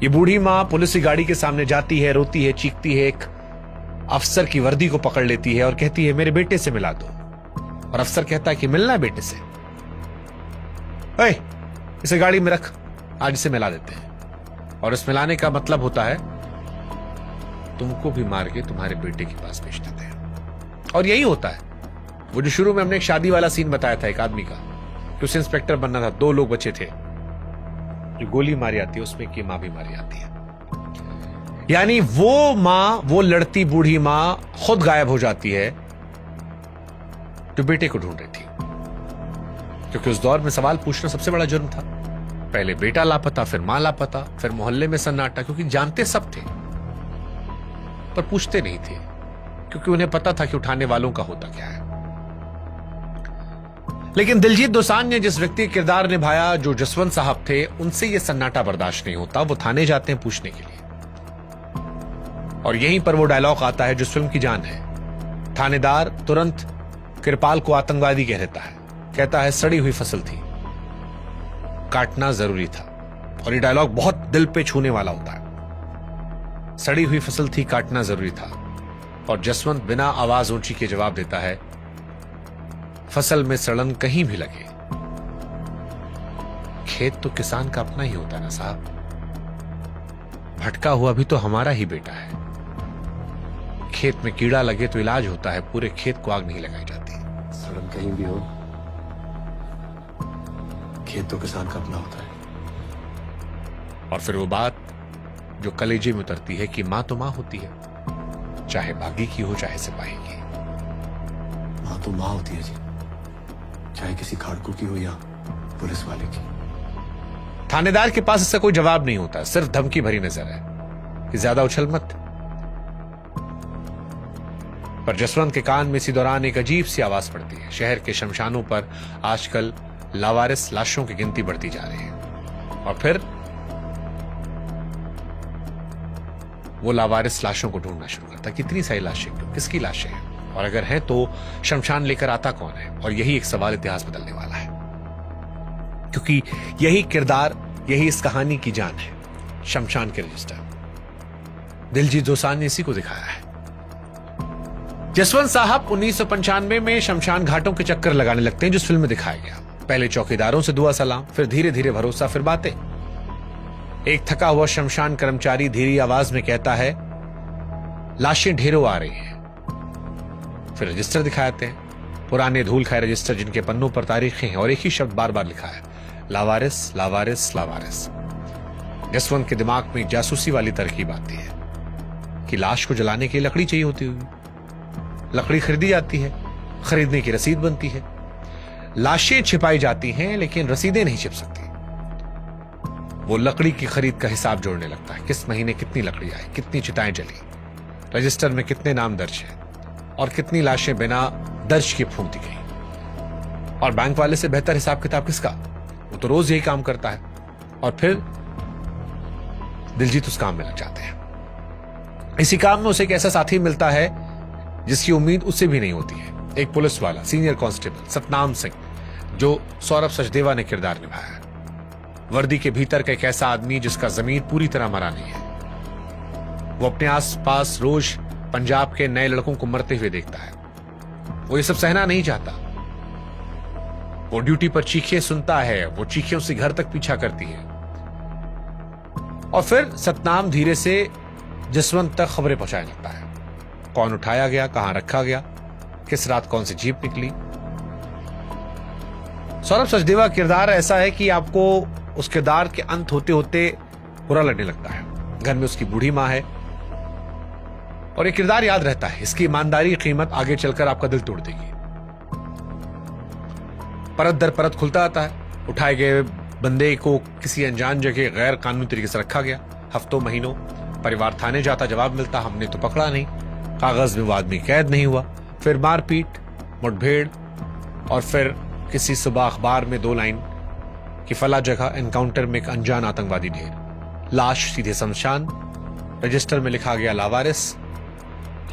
ये बूढ़ी मां पुलिस की गाड़ी के सामने जाती है, रोती है, चीखती है, एक अफसर की वर्दी को पकड़ लेती है और कहती है मेरे बेटे से मिला दो। और अफसर कहता है कि मिलना है बेटे से, इसे गाड़ी में रख, आज इसे मिला देते हैं। और इस मिलाने का मतलब होता है तुमको भी मार के तुम्हारे बेटे के पास भेज देते हैं। और यही होता है। वो जो शुरू में हमने एक शादी वाला सीन बताया था एक आदमी का, कि उसे इंस्पेक्टर बनना था, 2 लोग बचे थे, जो गोली मारी आती है उसमें की मां भी मारी आती है। यानी वो मां, वो लड़ती बूढ़ी मां खुद गायब हो जाती है जो बेटे को ढूंढ रही थी। क्योंकि उस दौर में सवाल पूछना सबसे बड़ा जुर्म था। पहले बेटा लापता, फिर मां लापता, फिर मोहल्ले में सन्नाटा, क्योंकि जानते सब थे पर पूछते नहीं थे, क्योंकि उन्हें पता था कि उठाने वालों का होता क्या है। लेकिन दिलजीत दोसांझ ने जिस व्यक्ति का किरदार निभाया, जो जसवंत साहब थे, उनसे यह सन्नाटा बर्दाश्त नहीं होता। वो थाने जाते हैं पूछने के लिए, और यहीं पर वो डायलॉग आता है जो फिल्म की जान है। थानेदार तुरंत कृपाल को आतंकवादी कह देता है, कहता है सड़ी हुई फसल थी, काटना जरूरी था। और ये डायलॉग बहुत दिल पे छूने वाला होता है। सड़ी हुई फसल थी, काटना जरूरी था। और जसवंत बिना आवाज ऊंची के जवाब देता है, फसल में सड़न कहीं भी लगे, खेत तो किसान का अपना ही होता है ना साहब, भटका हुआ भी तो हमारा ही बेटा है। खेत में कीड़ा लगे तो इलाज होता है, पूरे खेत को आग नहीं लगाई जाती। सड़न कहीं भी हो, खेत तो किसान का अपना होता है। और फिर वो बात जो कलेजे में उतरती है कि मां तो मां होती है, चाहे बागी की हो चाहे सिपाही की। मां तो मां होती है जी, चाहे किसी खाड़कू की हो या पुलिस वाले की। थानेदार के पास इसका कोई जवाब नहीं होता, सिर्फ धमकी भरी नजर है कि ज्यादा उछल मत, पर जसवंत के कान में इसी दौरान एक अजीब सी आवाज पड़ती है। शहर के शमशानों पर आजकल लावारिस लाशों की गिनती बढ़ती जा रही है। और फिर वो लावारिस लाशों को ढूंढना शुरू करता। कितनी सारी लाशें क्यों, किसकी लाशें हैं, और अगर है तो शमशान लेकर आता कौन है। और यही एक सवाल इतिहास बदलने वाला है, क्योंकि यही किरदार, यही इस कहानी की जान है। शमशान के रजिस्टर दिलजीत दोसांझ ने इसी को दिखाया है। जसवंत साहब 1995 में शमशान घाटों के चक्कर लगाने लगते हैं, जिस फिल्म में दिखाया गया। पहले चौकीदारों से दुआ सलाम, फिर धीरे धीरे भरोसा, फिर बातें। एक थका हुआ शमशान कर्मचारी धीरी आवाज में कहता है, लाशें ढेरों आ रही हैं। फिर रजिस्टर दिखाते हैं, पुराने धूल खाए रजिस्टर जिनके पन्नों पर तारीखें हैं और एक ही शब्द बार बार लिखा है, लावारिस लावारिस लावारिस। जसवंत के दिमाग में जासूसी वाली तरकीब आती है कि लाश को जलाने के लिए लकड़ी चाहिए होती होगी। लकड़ी खरीदी जाती है, खरीदने की रसीद बनती है। लाशें छिपाई जाती हैं लेकिन रसीदें नहीं छिप सकती। वो लकड़ी की खरीद का हिसाब जोड़ने लगता है, किस महीने कितनी लकड़ी आई, कितनी चिताएं जली, रजिस्टर में कितने नाम दर्ज हैं और कितनी लाशें बिना दर्ज के फूंक दी गई। और बैंक वाले से बेहतर हिसाब किताब किसका, वो तो रोज यही काम करता है। और फिर दिलजीत उस काम में लग जाते हैं। इसी काम में उसे एक ऐसा साथी मिलता है जिसकी उम्मीद उससे भी नहीं होती है। एक पुलिस वाला, सीनियर कांस्टेबल सतनाम सिंह, जो सौरभ सचदेवा ने किरदार निभाया है। वर्दी के भीतर का एक ऐसा आदमी जिसका जमीर पूरी तरह मरा नहीं है। वो अपने आसपास रोज पंजाब के नए लड़कों को मरते हुए देखता है। वो ये सब सहना नहीं चाहता। वो ड्यूटी पर चीखें सुनता है, वो चीखें उसे घर तक पीछा करती है। और फिर सतनाम धीरे से जसवंत तक खबरें पहुंचाने लगता है। कौन उठाया गया, कहां रखा गया, किस रात कौन सी जीप निकली। सौरभ सचदेवा किरदार ऐसा है कि आपको उस किरदार के अंत होते होते बुरा लगने लगता है। घर में उसकी बूढ़ी मां है और ये किरदार याद रहता है। इसकी ईमानदारी कीमत आगे चलकर आपका दिल तोड़ देगी। परत दर परत खुलता आता है। उठाए गए बंदे को किसी अनजान जगह गैर कानूनी तरीके से रखा गया। हफ्तों महीनों परिवार थाने जाता, जवाब मिलता हमने तो पकड़ा नहीं, कागज में वो आदमी कैद नहीं हुआ। फिर मारपीट, मुठभेड़, और फिर किसी सुबह अखबार में 2 लाइन कि फला जगह एनकाउंटर में एक अनजान आतंकवादी ढेर, लाश सीधे शमशान, रजिस्टर में लिखा गया लावारिस।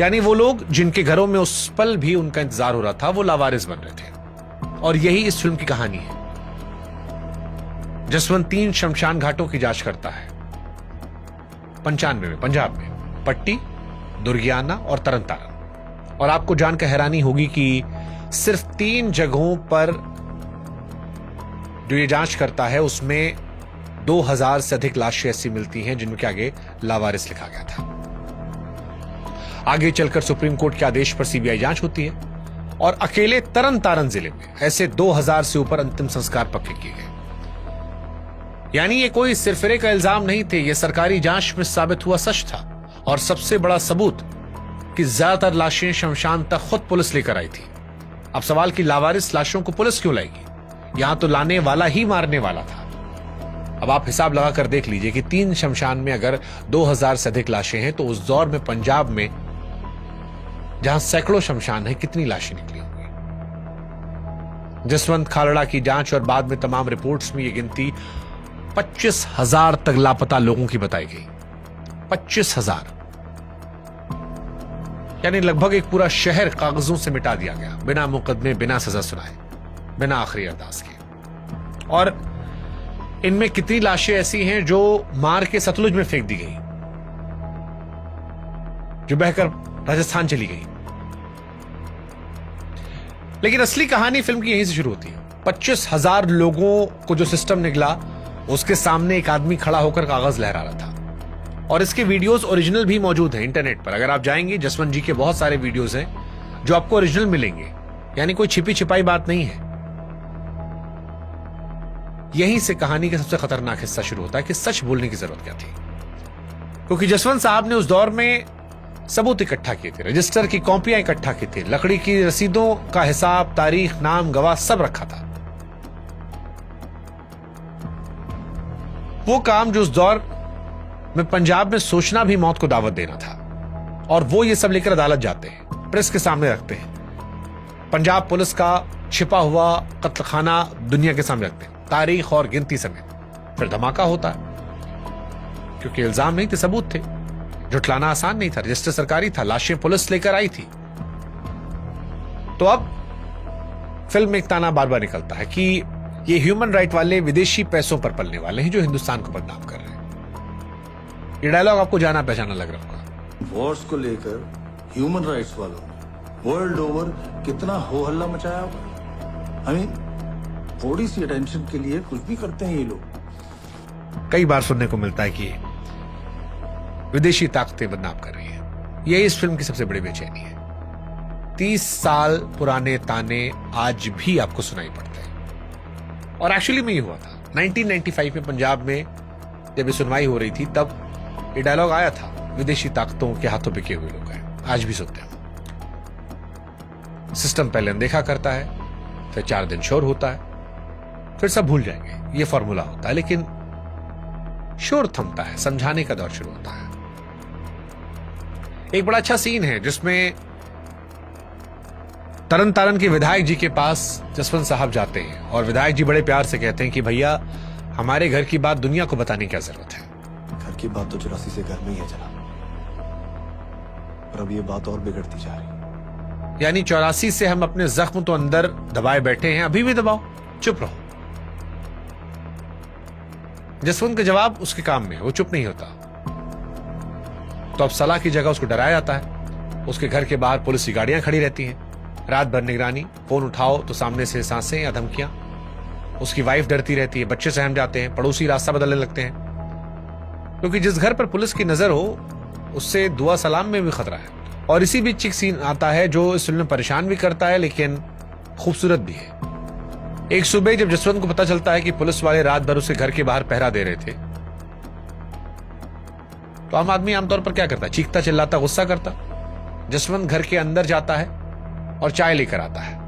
यानी वो लोग जिनके घरों में उस पल भी उनका इंतजार हो रहा था, वो लावारिस बन रहे थे। और यही इस फिल्म की कहानी है। जसवंत 3 शमशान घाटों की जांच करता है 95 में, पंजाब में, पट्टी, दुर्गियाना और तरन तारण। और आपको जानकर हैरानी होगी कि सिर्फ 3 जगहों पर जो ये जांच करता है उसमें 2000 से अधिक लाशें ऐसी मिलती हैं जिनके आगे लावारिस लिखा गया था। आगे चलकर सुप्रीम कोर्ट के आदेश पर सीबीआई जांच होती है और अकेले तरन तारण जिले में ऐसे 2000 से ऊपर अंतिम संस्कार पक्के किए गए। यानी ये कोई सिरफिरे का इल्जाम नहीं थे, ये सरकारी जांच में साबित हुआ सच था। और सबसे बड़ा सबूत कि ज्यादातर लाशें शमशान तक खुद पुलिस लेकर आई थी। अब सवाल कि लावारिस लाशों को पुलिस क्यों लाएगी? यहां तो लाने वाला ही मारने वाला था। अब आप हिसाब लगाकर देख लीजिए कि 3 शमशान में अगर 2000 से अधिक लाशें हैं तो उस दौर में पंजाब में जहां सैकड़ों शमशान है, कितनी लाशें निकली होंगी। जसवंत खालड़ा की जांच और बाद में तमाम रिपोर्ट्स में यह गिनती 25,000 तक लापता लोगों की बताई गई। 25,000, यानी लगभग एक पूरा शहर कागजों से मिटा दिया गया, बिना मुकदमे, बिना सजा सुनाए, बिना आखिरी अरदास के। और इनमें कितनी लाशें ऐसी हैं जो मार के सतलुज में फेंक दी गई, जो बहकर राजस्थान चली गई। लेकिन असली कहानी फिल्म की यहीं से शुरू होती है। 25,000 लोगों को जो सिस्टम निकला, उसके सामने एक आदमी खड़ा होकर कागज लहरा रहा था। और इसके वीडियोस ओरिजिनल भी मौजूद हैं इंटरनेट पर। अगर आप जाएंगे, जसवंत जी के बहुत सारे वीडियोस हैं जो आपको ओरिजिनल मिलेंगे, यानी कोई छिपी छिपाई बात नहीं है। यहीं से कहानी का सबसे खतरनाक हिस्सा शुरू होता है कि सच बोलने की जरूरत क्या थी। क्योंकि जसवंत साहब ने उस दौर में सबूत इकट्ठा किए थे, रजिस्टर की कॉपियां इकट्ठा की थी, लकड़ी की रसीदों का हिसाब, तारीख, नाम, गवाह सब रखा था। वो काम जो उस दौर में पंजाब में सोचना भी मौत को दावत देना था। और वो ये सब लेकर अदालत जाते हैं। प्रेस के सामने रखते हैं, पंजाब पुलिस का छिपा हुआ कत्लखाना दुनिया के सामने रखते हैं, तारीख और गिनती समेत, फिर धमाका होता है। क्योंकि इल्जाम नहीं थे, सबूत थे। जुटलाना आसान नहीं था, रजिस्टर सरकारी था, लाशें पुलिस लेकर आई थी। तो अब फिल्म में एक ताना बार बार निकलता है कि ये ह्यूमन राइट वाले विदेशी पैसों पर पलने वाले हैं जो हिंदुस्तान को बदनाम कर रहे हैं। ये डायलॉग आपको जाना पहचाना लग रहा होगा। वॉर्स को लेकर ह्यूमन राइट्स वालों ने वर्ल्ड ओवर कितना हो हल्ला मचाया होगा। आई मीन थोड़ी सी अटेंशन के लिए कुछ भी करते हैं ये लोग। कई बार सुनने को मिलता है कि विदेशी ताकतें बदनाम कर रही हैं। यही इस फिल्म की सबसे बड़ी बेचैनी है। 30 साल पुराने ताने आज भी आपको सुनाई पड़ते हैं। और एक्चुअली में ये हुआ था 1995 में पंजाब में जब ये सुनवाई हो रही थी, तब ये डायलॉग आया था, विदेशी ताकतों के हाथों बिके हुए लोग हैं। आज भी सुनते हैं। सिस्टम पहले अनदेखा करता है, फिर 4 दिन शोर होता है, फिर सब भूल जाएंगे, ये फॉर्मूला होता है। लेकिन शोर थमता है, समझाने का दौर शुरू होता है। एक बड़ा अच्छा सीन है जिसमें तरन तारण के विधायक जी के पास जसवंत साहब जाते हैं और विधायक जी बड़े प्यार से कहते हैं कि भैया हमारे घर की बात दुनिया को बताने की क्या जरूरत है। घर की बात तो 84 से घर में ही है जनाब, पर अब ये बात और बिगड़ती जा रही है। यानी 84 से हम अपने जख्म तो अंदर दबाए बैठे हैं, अभी भी दबाओ, चुप रहो। जसवंत का जवाब उसके काम में, वो चुप नहीं होता। तो अब सलाह की जगह उसको डराया जाता है। उसके घर के बाहर पुलिस की गाड़ियां खड़ी रहती हैं, रात भर निगरानी, फोन उठाओ तो सामने से सांसें या धमकियां। उसकी वाइफ डरती रहती है, बच्चे सहम जाते हैं, पड़ोसी रास्ता बदलने लगते हैं। क्योंकि जिस घर पर पुलिस की नजर हो उससे दुआ सलाम में भी खतरा है। और इसी बीच एक सीन आता है जो इस फिल्म में परेशान भी करता है लेकिन खूबसूरत भी है। एक सुबह जब जसवंत को पता चलता है कि पुलिस वाले रात भर उसे घर के बाहर पहरा दे रहे थे, तो आम आदमी आमतौर पर क्या करता है? चीखता, चिल्लाता, गुस्सा करता। जसवंत घर के अंदर जाता है और चाय लेकर आता है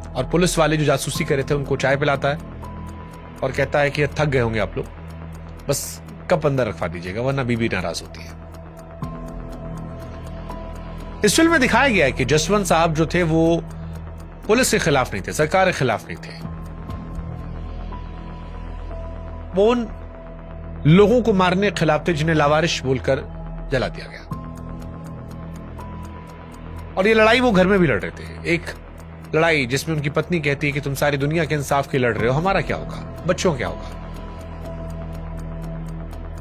और पुलिस वाले जो जासूसी करे थे उनको चाय पिलाता है और कहता है कि थक गए होंगे आप लोग, बस कप अंदर रखवा दीजिएगा वरना बीबी नाराज होती है। इस फिल्म में दिखाया गया है कि जसवंत साहब जो थे वो पुलिस के खिलाफ नहीं थे, सरकार के खिलाफ नहीं थे। वो उन लोगों को मारने के खिलाफ थे जिन्हें लावारिश बोलकर जला दिया गया। और ये लड़ाई वो घर में भी लड़ रहे थे। एक लड़ाई जिसमें उनकी पत्नी कहती है कि तुम सारी दुनिया के इंसाफ के लड़ रहे हो, हमारा क्या होगा, बच्चों क्या होगा।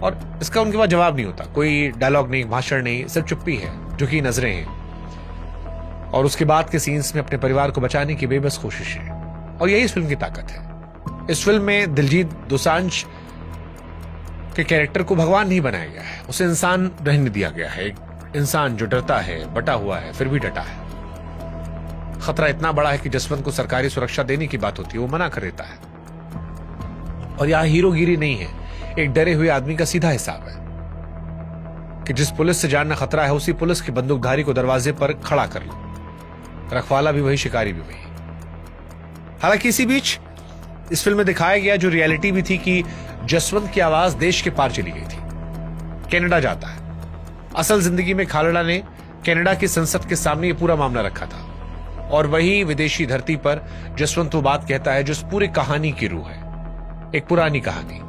और इसका उनके पास जवाब नहीं होता, कोई डायलॉग नहीं, भाषण नहीं, सिर्फ चुप्पी है, झुकी नजरें हैं। और उसके बाद के सीन्स में अपने परिवार को बचाने की बेबस कोशिश है। और यही इस फिल्म की ताकत है। इस फिल्म में दिलजीत दोसांझ के कैरेक्टर को भगवान नहीं बनाया गया है, उसे इंसान रहने दिया गया है। एक इंसान जो डरता है, बटा हुआ है, फिर भी डटा है। खतरा इतना बड़ा है कि जसवंत को सरकारी सुरक्षा देने की बात होती है, वो मना कर देता है। और यहां हीरोगिरी नहीं है, एक डरे हुए आदमी का सीधा हिसाब है कि जिस पुलिस से जानना खतरा है उसी पुलिस के बंदूकधारी को दरवाजे पर खड़ा कर लो। रखवाला भी वही, शिकारी भी वही। हालांकि इसी बीच इस फिल्म में दिखाया गया जो रियलिटी भी थी कि जसवंत की आवाज देश के पार चली गई थी। कनाडा जाता है। असल जिंदगी में खालड़ा ने कनाडा की संसद के सामने ये पूरा मामला रखा था और वही विदेशी धरती पर जसवंत वो बात कहता है जो इस पूरी कहानी की रूह है। एक पुरानी कहानी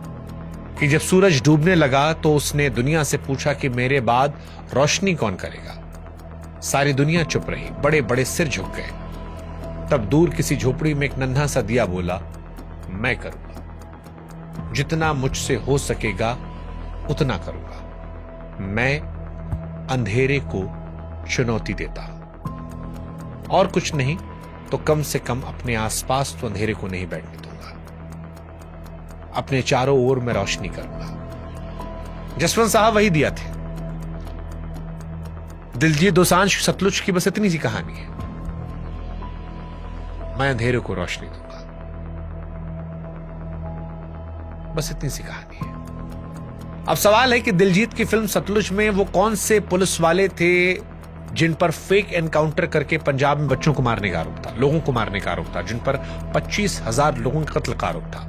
कि जब सूरज डूबने लगा तो उसने दुनिया से पूछा कि मेरे बाद रोशनी कौन करेगा। सारी दुनिया चुप रही, बड़े बड़े सिर झुक गए। तब दूर किसी झोपड़ी में एक नन्हा सा दिया बोला, मैं करूंगा, जितना मुझसे हो सकेगा उतना करूंगा। मैं अंधेरे को चुनौती देता हूं और कुछ नहीं तो कम से कम अपने आसपास तो अंधेरे को नहीं बैठने दूंगा। अपने चारों ओर मैं रोशनी करूंगा। जसवंत साहब वही दिया थे। दिलजीत दोसांझ सतलुज की बस इतनी सी कहानी है, मैं अंधेरे को रोशनी दूंगा, बस इतनी सी कहानी है। अब सवाल है कि दिलजीत की फिल्म सतलुज में वो कौन से पुलिस वाले थे जिन पर फेक एनकाउंटर करके पंजाब में बच्चों को मारने का आरोप था, लोगों को मारने का आरोप था, जिन पर 25,000 लोगों के कत्ल का आरोप था।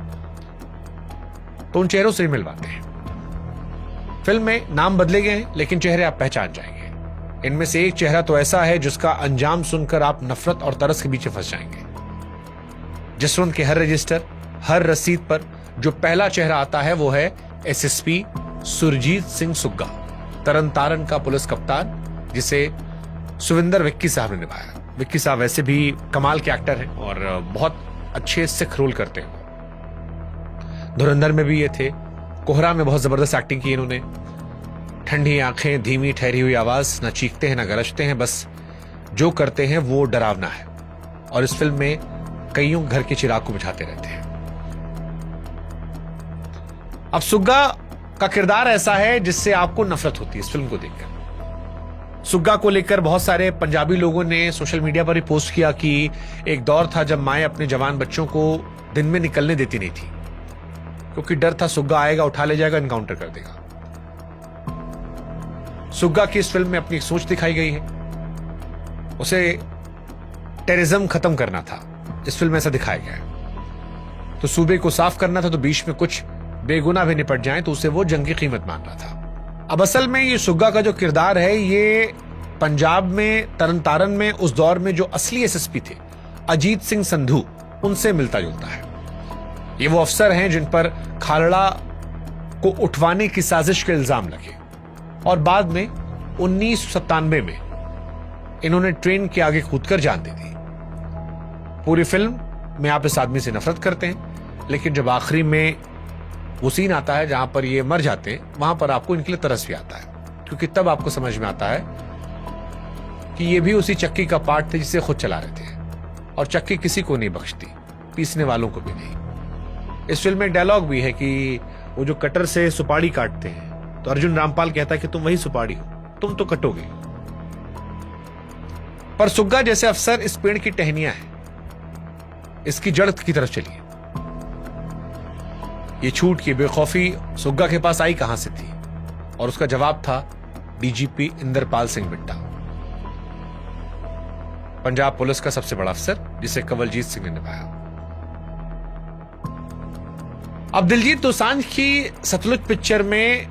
तो उन चेहरों से मिलवाते हैं। फिल्म में नाम बदले गए हैं लेकिन चेहरे आप पहचान जाएंगे। इनमें से एक चेहरा तो ऐसा है जिसका अंजाम सुनकर आप नफरत और तरस के बीच फंस जाएंगे। जसवंत के हर रजिस्टर, हर रसीद पर जो पहला चेहरा आता है वो है एसएसपी सुरजीत सिंह सुग्गा, तरन तारण का पुलिस कप्तान, जिसे सुविंदर विक्की साहब ने निभाया। विक्की साहब वैसे भी कमाल के एक्टर हैं और बहुत अच्छे सिख रोल करते हैं। धुरंधर में भी ये थे, कोहरा में बहुत जबरदस्त एक्टिंग की इन्होंने। ठंडी आंखें, धीमी ठहरी हुई आवाज, ना चीखते हैं ना गरजते हैं, बस जो करते हैं वो डरावना है। और इस फिल्म में कईयों घर के चिराग को बुझाते रहते हैं। अब सुग्गा का किरदार ऐसा है जिससे आपको नफरत होती है इस फिल्म को देखकर। सुग्गा को लेकर बहुत सारे पंजाबी लोगों ने सोशल मीडिया पर भी पोस्ट किया कि एक दौर था जब माएं अपने जवान बच्चों को दिन में निकलने देती नहीं थी, क्योंकि डर था सुग्गा आएगा, उठा ले जाएगा, एनकाउंटर कर देगा। सुग्गा की इस फिल्म में अपनी एक सोच दिखाई गई है। उसे टेररिज्म खत्म करना था, इस फिल्म में ऐसा दिखाया गया है। तो सूबे को साफ करना था, तो बीच में कुछ बेगुनाह भी निपट जाएं तो उसे वो जंग की कीमत मान रहा था। अब असल में ये सुग्गा का जो किरदार है ये पंजाब में तरन तारण में उस दौर में जो असली एसएसपी थे अजीत सिंह संधू, उनसे मिलता जुलता है। ये वो अफसर हैं जिन पर खालड़ा को उठवाने की साजिश के इल्जाम लगे और बाद में 1997 में इन्होंने ट्रेन के आगे कूदकर जान दे दी। पूरी फिल्म में आप इस आदमी से नफरत करते हैं, लेकिन जब आखिरी में वो सीन आता है जहां पर ये मर जाते हैं, वहां पर आपको इनके लिए तरस भी आता है, क्योंकि तब आपको समझ में आता है कि ये भी उसी चक्की का पार्ट थे जिसे खुद चला रहे थे, और चक्की किसी को नहीं बख्शती, पीसने वालों को भी नहीं। इस फिल्म में एक डायलॉग भी है कि वो जो कटर से सुपारी काटते हैं तो अर्जुन रामपाल कहता है कि तुम वही सुपारी हो, तुम तो कटोगे। पर सुग्गा जैसे अफसर इस पेड़ की टहनियां है, इसकी जड़ की तरफ चलिए। ये छूट की बेखौफी सुग्गा के पास आई कहां से थी, और उसका जवाब था डीजीपी इंदरपाल सिंह बिट्टा, पंजाब पुलिस का सबसे बड़ा अफसर, जिसे कंवलजीत सिंह ने निभाया। अब दिलजीत दोसांझ की सतलुज पिक्चर में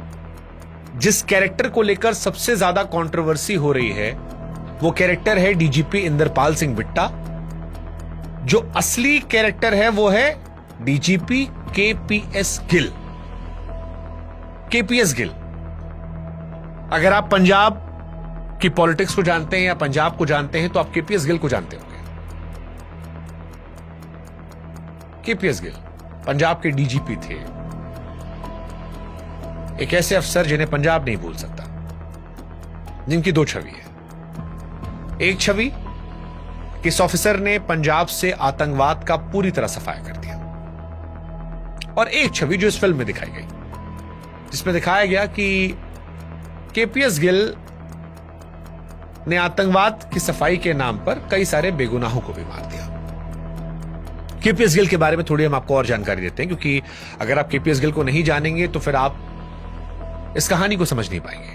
जिस कैरेक्टर को लेकर सबसे ज्यादा कंट्रोवर्सी हो रही है वो कैरेक्टर है डीजीपी इंदरपाल सिंह बिट्टा। जो असली कैरेक्टर है वो है DGP KPS Gill. KPS Gill, अगर आप पंजाब की पॉलिटिक्स को जानते हैं या पंजाब को जानते हैं तो आप केपीएस गिल को जानते होंगे। केपीएस गिल पंजाब के डीजीपी थे, एक ऐसे अफसर जिन्हें पंजाब नहीं भूल सकता, जिनकी दो छवि है। एक छवि कि इस ऑफिसर ने पंजाब से आतंकवाद का पूरी तरह सफाया कर दिया, और एक छवि जो इस फिल्म में दिखाई गई, जिसमें दिखाया गया कि केपीएस गिल ने आतंकवाद की सफाई के नाम पर कई सारे बेगुनाहों को भी मार दिया। केपीएस गिल के बारे में थोड़ी हम आपको और जानकारी देते हैं, क्योंकि अगर आप केपीएस गिल को नहीं जानेंगे तो फिर आप इस कहानी को समझ नहीं पाएंगे।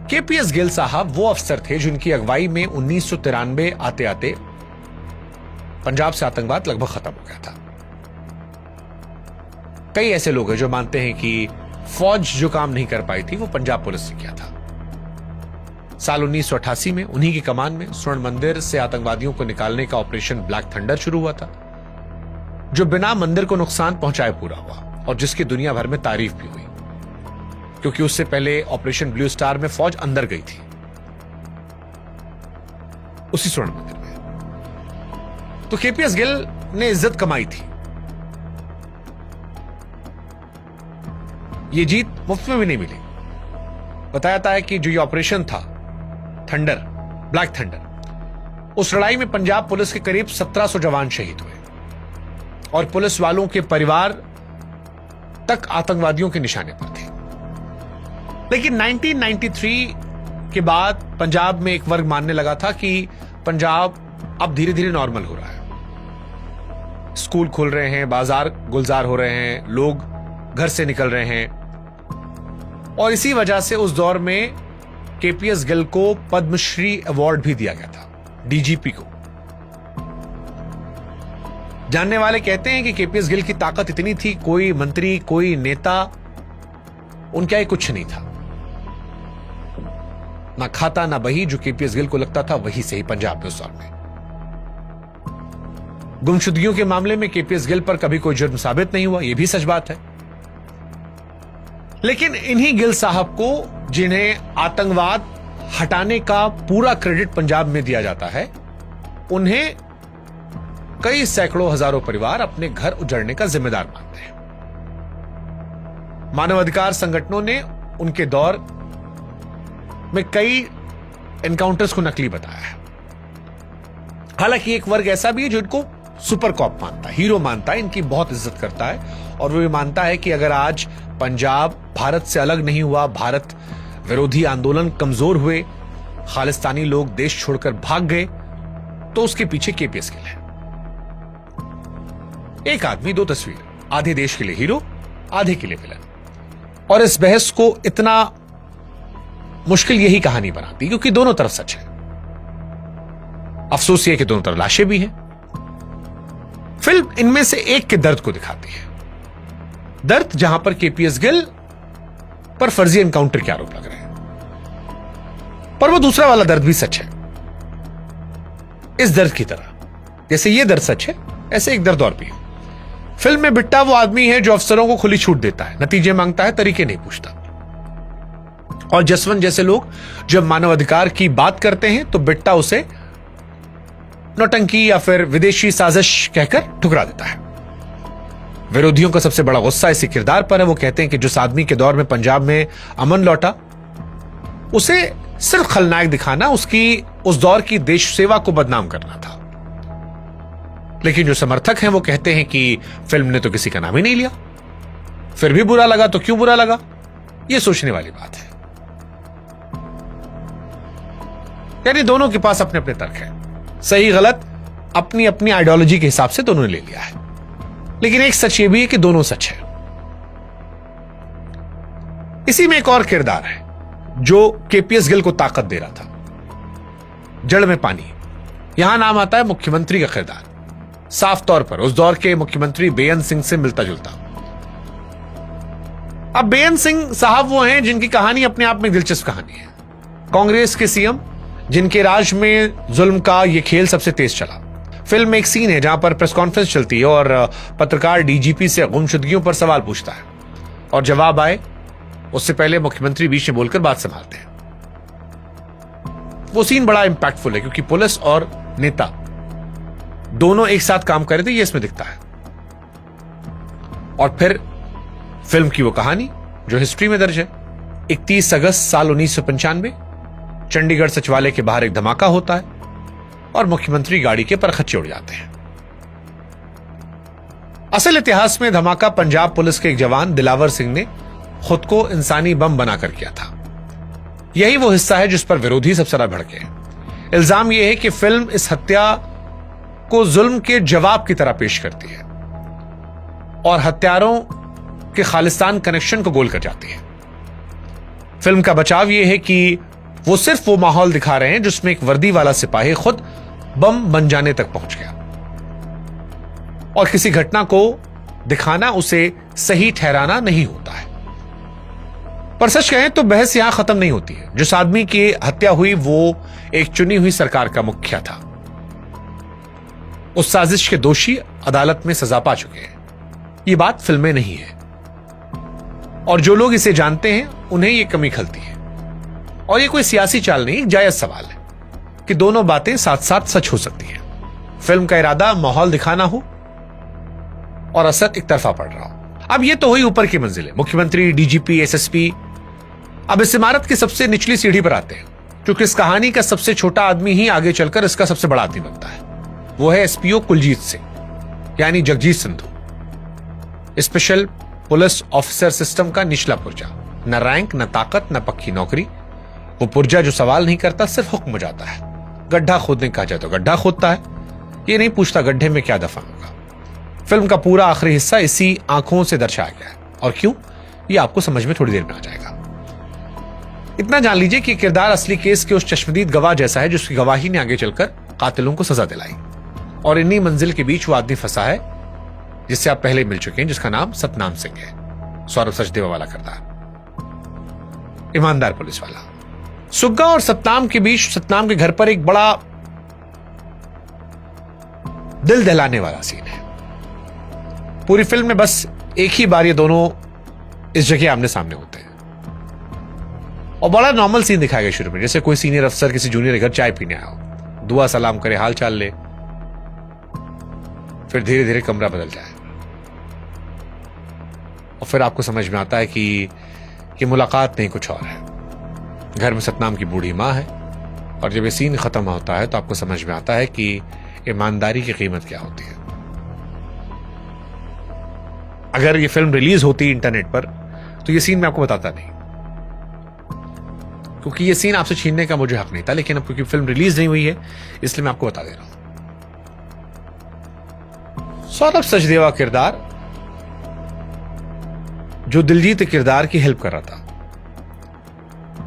केपीएस गिल साहब वो अफसर थे जिनकी अगुवाई में 1993 आते आते पंजाब से आतंकवाद लगभग खत्म हो गया था। कई ऐसे लोग हैं जो मानते हैं कि फौज जो काम नहीं कर पाई थी वो पंजाब पुलिस ने किया था। साल 1988 में उन्हीं की कमान में स्वर्ण मंदिर से आतंकवादियों को निकालने का ऑपरेशन ब्लैक थंडर शुरू हुआ था, जो बिना मंदिर को नुकसान पहुंचाए पूरा हुआ और जिसकी दुनिया भर में तारीफ भी हुई, क्योंकि उससे पहले ऑपरेशन ब्लू स्टार में फौज अंदर गई थी, उसी स्वर्ण मंदिर में। तो केपीएस गिल ने इज्जत कमाई थी। ये जीत मुफ्त में भी नहीं मिली। बताया था कि जो ये ऑपरेशन था थंडर, ब्लैक थंडर, उस लड़ाई में पंजाब पुलिस के करीब 1700 जवान शहीद हुए और पुलिस वालों के परिवार तक आतंकवादियों के निशाने पर थे। लेकिन 1993 के बाद पंजाब में एक वर्ग मानने लगा था कि पंजाब अब धीरे धीरे नॉर्मल हो रहा है। स्कूल खुल रहे हैं, बाजार गुलजार हो रहे हैं, लोग घर से निकल रहे हैं, और इसी वजह से उस दौर में केपीएस गिल को पद्मश्री अवार्ड भी दिया गया था, डीजीपी को। जानने वाले कहते हैं कि केपीएस गिल की ताकत इतनी थी, कोई मंत्री, कोई नेता उनका ही कुछ नहीं था। ना खाता ना बही, जो केपीएस गिल को लगता था वही सही पंजाब में उस दौर में। गुमशुदगियों के मामले में केपीएस गिल पर कभी कोई जुर्म साबित नहीं हुआ, यह भी सच बात है। लेकिन इन्हीं गिल साहब को, जिन्हें आतंकवाद हटाने का पूरा क्रेडिट पंजाब में दिया जाता है, उन्हें कई सैकड़ों हजारों परिवार अपने घर उजड़ने का जिम्मेदार मानते हैं। मानवाधिकार संगठनों ने उनके दौर में कई एनकाउंटर्स को नकली बताया है। हालांकि एक वर्ग ऐसा भी है जो इनको सुपर कॉप मानता है, हीरो मानता है, इनकी बहुत इज्जत करता है और वो ये मानता है कि अगर आज पंजाब भारत से अलग नहीं हुआ, भारत विरोधी आंदोलन कमजोर हुए, खालिस्तानी लोग देश छोड़कर भाग गए, तो उसके पीछे केपीएस गिल है। एक आदमी दो तस्वीर, आधे देश के लिए हीरो, आधे के लिए विलन। और इस बहस को इतना मुश्किल यही कहानी बनाती, क्योंकि दोनों तरफ सच है। अफसोस यह कि दोनों तरफ लाशें भी हैं। फिल्म इनमें से एक के दर्द को दिखाती है, दर्द जहां पर केपीएस गिल पर फर्जी एनकाउंटर के आरोप लग रहे हैं, पर वो दूसरा वाला दर्द भी सच है। इस दर्द की तरह जैसे ये दर्द सच है, ऐसे एक दर्द और भी है। फिल्म में बिट्टा वो आदमी है जो अफसरों को खुली छूट देता है, नतीजे मांगता है, तरीके नहीं पूछता। और जसवंत जैसे लोग जब मानवाधिकार की बात करते हैं तो बिट्टा उसे नौटंकी या फिर विदेशी साजिश कहकर ठुकरा देता है। विरोधियों का सबसे बड़ा गुस्सा इसी किरदार पर है। वो कहते हैं कि जिस आदमी के दौर में पंजाब में अमन लौटा, उसे सिर्फ खलनायक दिखाना, उसकी उस दौर की देश सेवा को बदनाम करना था। लेकिन जो समर्थक हैं वो कहते हैं कि फिल्म ने तो किसी का नाम ही नहीं लिया, फिर भी बुरा लगा तो क्यों बुरा लगा? यह सोचने वाली बात है। यानी दोनों के पास अपने अपने तर्क हैं, सही गलत अपनी अपनी आइडियोलॉजी के हिसाब से दोनों ने ले लिया है। लेकिन एक सच ये भी है कि दोनों सच है। इसी में एक और किरदार है जो केपीएस गिल को ताकत दे रहा था, जड़ में पानी। यहां नाम आता है मुख्यमंत्री का किरदार, साफ तौर पर उस दौर के मुख्यमंत्री बेअंत सिंह से मिलता जुलता। अब बेअंत सिंह साहब वो हैं जिनकी कहानी अपने आप में दिलचस्प कहानी है। कांग्रेस के सीएम जिनके राज में जुल्म का यह खेल सबसे तेज चला। फिल्म में एक सीन है जहां पर प्रेस कॉन्फ्रेंस चलती है और पत्रकार डीजीपी से गुमशुदगियों पर सवाल पूछता है और जवाब आए उससे पहले मुख्यमंत्री बीच में बोलकर बात संभालते हैं। वो सीन बड़ा इंपैक्टफुल है क्योंकि पुलिस और नेता दोनों एक साथ काम कर रहे थे, ये इसमें दिखता है। और फिर फिल्म की वो कहानी जो हिस्ट्री में दर्ज है। 31 अगस्त साल 1995 चंडीगढ़ सचिवालय के बाहर एक धमाका होता है और मुख्यमंत्री गाड़ी के परखच्चे उड़ जाते हैं। असल इतिहास में धमाका पंजाब पुलिस के एक जवान दिलावर सिंह ने खुद को इंसानी बम बनाकर किया था। यही वो हिस्सा है जिस पर विरोधी सबसे ज्यादा भड़के। इल्जाम यह है कि फिल्म इस हत्या को जुल्म के जवाब की तरह पेश करती है और हत्यारों के खालिस्तान कनेक्शन को गोल कर जाती है। फिल्म का बचाव यह है कि वो सिर्फ वो माहौल दिखा रहे हैं जिसमें एक वर्दी वाला सिपाही खुद बम बन जाने तक पहुंच गया और किसी घटना को दिखाना उसे सही ठहराना नहीं होता है। पर सच कहें तो बहस यहां खत्म नहीं होती है। जिस आदमी की हत्या हुई वो एक चुनी हुई सरकार का मुखिया था। उस साजिश के दोषी अदालत में सजा पा चुके हैं। ये बात फिल्म में नहीं है और जो लोग इसे जानते हैं उन्हें यह कमी खलती है। और ये कोई सियासी चाल नहीं, जायज सवाल है कि दोनों बातें साथ साथ सच हो सकती हैं। फिल्म का इरादा माहौल दिखाना हो और असर एक तरफा पड़ रहा हो। अब ये तो हुई ऊपर की मंजिल है, मुख्यमंत्री, डीजीपी, एसएसपी। अब इस इमारत की सबसे निचली सीढ़ी पर आते हैं, क्योंकि इस कहानी का सबसे छोटा आदमी ही आगे चलकर इसका सबसे बड़ा आदमी बनता है। वो है एसपीओ कुलजीत सिंह, यानी Jagjit Sindhu. Special police officer system का निचला पुर्जा, न रैंक, न ताकत, न पक्की नौकरी। वो पुर्जा जो सवाल नहीं करता, सिर्फ हुक्म बजाता है। गड्ढा खोदने कहा जाए तो गड्ढा खोदता है, ये नहीं पूछता गड्ढे में क्या दफन होगा। फिल्म का पूरा आखिरी हिस्सा इसी आंखों से दर्शाया गया है। और क्यों, ये आपको समझ में थोड़ी देर में आ जाएगा। इतना जान लीजिए कि किरदार असली केस के उस चश्मदीद गवाह जैसा है जिसकी गवाही ने आगे चलकर कातिलों को सजा दिलाई। और इन्हीं मंजिल के बीच वो आदमी फंसा है जिससे आप पहले मिल चुके हैं, जिसका नाम सतनाम सिंह है। सौरभ सचदेवा वाला किरदार, ईमानदार पुलिस वाला। सुग्गा और सतनाम के बीच सतनाम के घर पर एक बड़ा दिल दहलाने वाला सीन है। पूरी फिल्म में बस एक ही बार ये दोनों इस जगह आमने सामने होते हैं और बड़ा नॉर्मल सीन दिखाया गया शुरू में, जैसे कोई सीनियर अफसर किसी जूनियर के घर चाय पीने आया हो, दुआ सलाम करे, हाल चाल ले, फिर धीरे धीरे कमरा बदल जाए और फिर आपको समझ में आता है कि मुलाकात नहीं कुछ और है। घर में सतनाम की बूढ़ी मां है और जब ये सीन खत्म होता है तो आपको समझ में आता है कि ईमानदारी की कीमत क्या होती है। अगर ये फिल्म रिलीज होती इंटरनेट पर तो ये सीन मैं आपको बताता नहीं, क्योंकि ये सीन आपसे छीनने का मुझे हक नहीं था, लेकिन अब क्योंकि फिल्म रिलीज नहीं हुई है इसलिए मैं आपको बता दे रहा हूं। सौरभ सचदेवा किरदार जो दिलजीत किरदार की हेल्प कर रहा था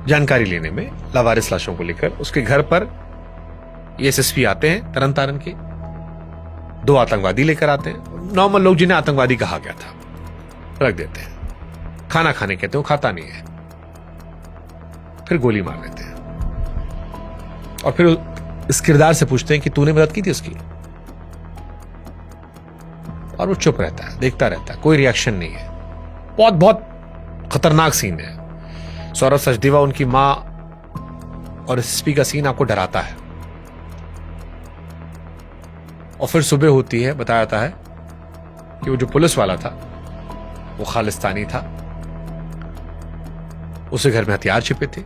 जानकारी लेने में लावारिस लाशों को लेकर, उसके घर पर एसएसपी आते हैं तरन तारन के, 2 आतंकवादी लेकर आते हैं, नॉर्मल लोग जिन्हें आतंकवादी कहा गया था, रख देते हैं, खाना खाने कहते हो, खाता नहीं है, फिर गोली मार देते हैं और फिर इस किरदार से पूछते हैं कि तूने मदद की थी उसकी, और वो चुप रहता है, देखता रहता है, कोई रिएक्शन नहीं है। बहुत बहुत खतरनाक सीन है। सौरभ सचदेवा, उनकी मां और एसएसपी का सीन आपको डराता है। और फिर सुबह होती है, बताया जाता है कि वो जो पुलिस वाला था वो खालिस्तानी था, उसे घर में हथियार छिपे थे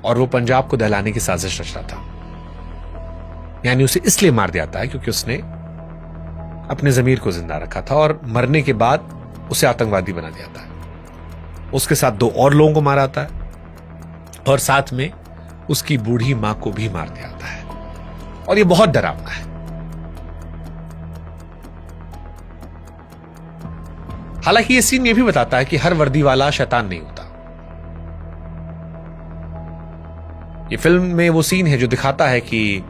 और वो पंजाब को दहलाने की साजिश रच रहा था। यानी उसे इसलिए मार दिया था क्योंकि उसने अपने जमीर को जिंदा रखा था और मरने के बाद उसे आतंकवादी बना दिया था। उसके साथ 2 और लोगों को मारा था और साथ में उसकी बूढ़ी मां को भी मार दिया था है। और ये बहुत डरावना है। हालांकि ये सीन ये भी बताता है कि हर वर्दी वाला शैतान नहीं होता। ये फिल्म में वो सीन है जो दिखाता है कि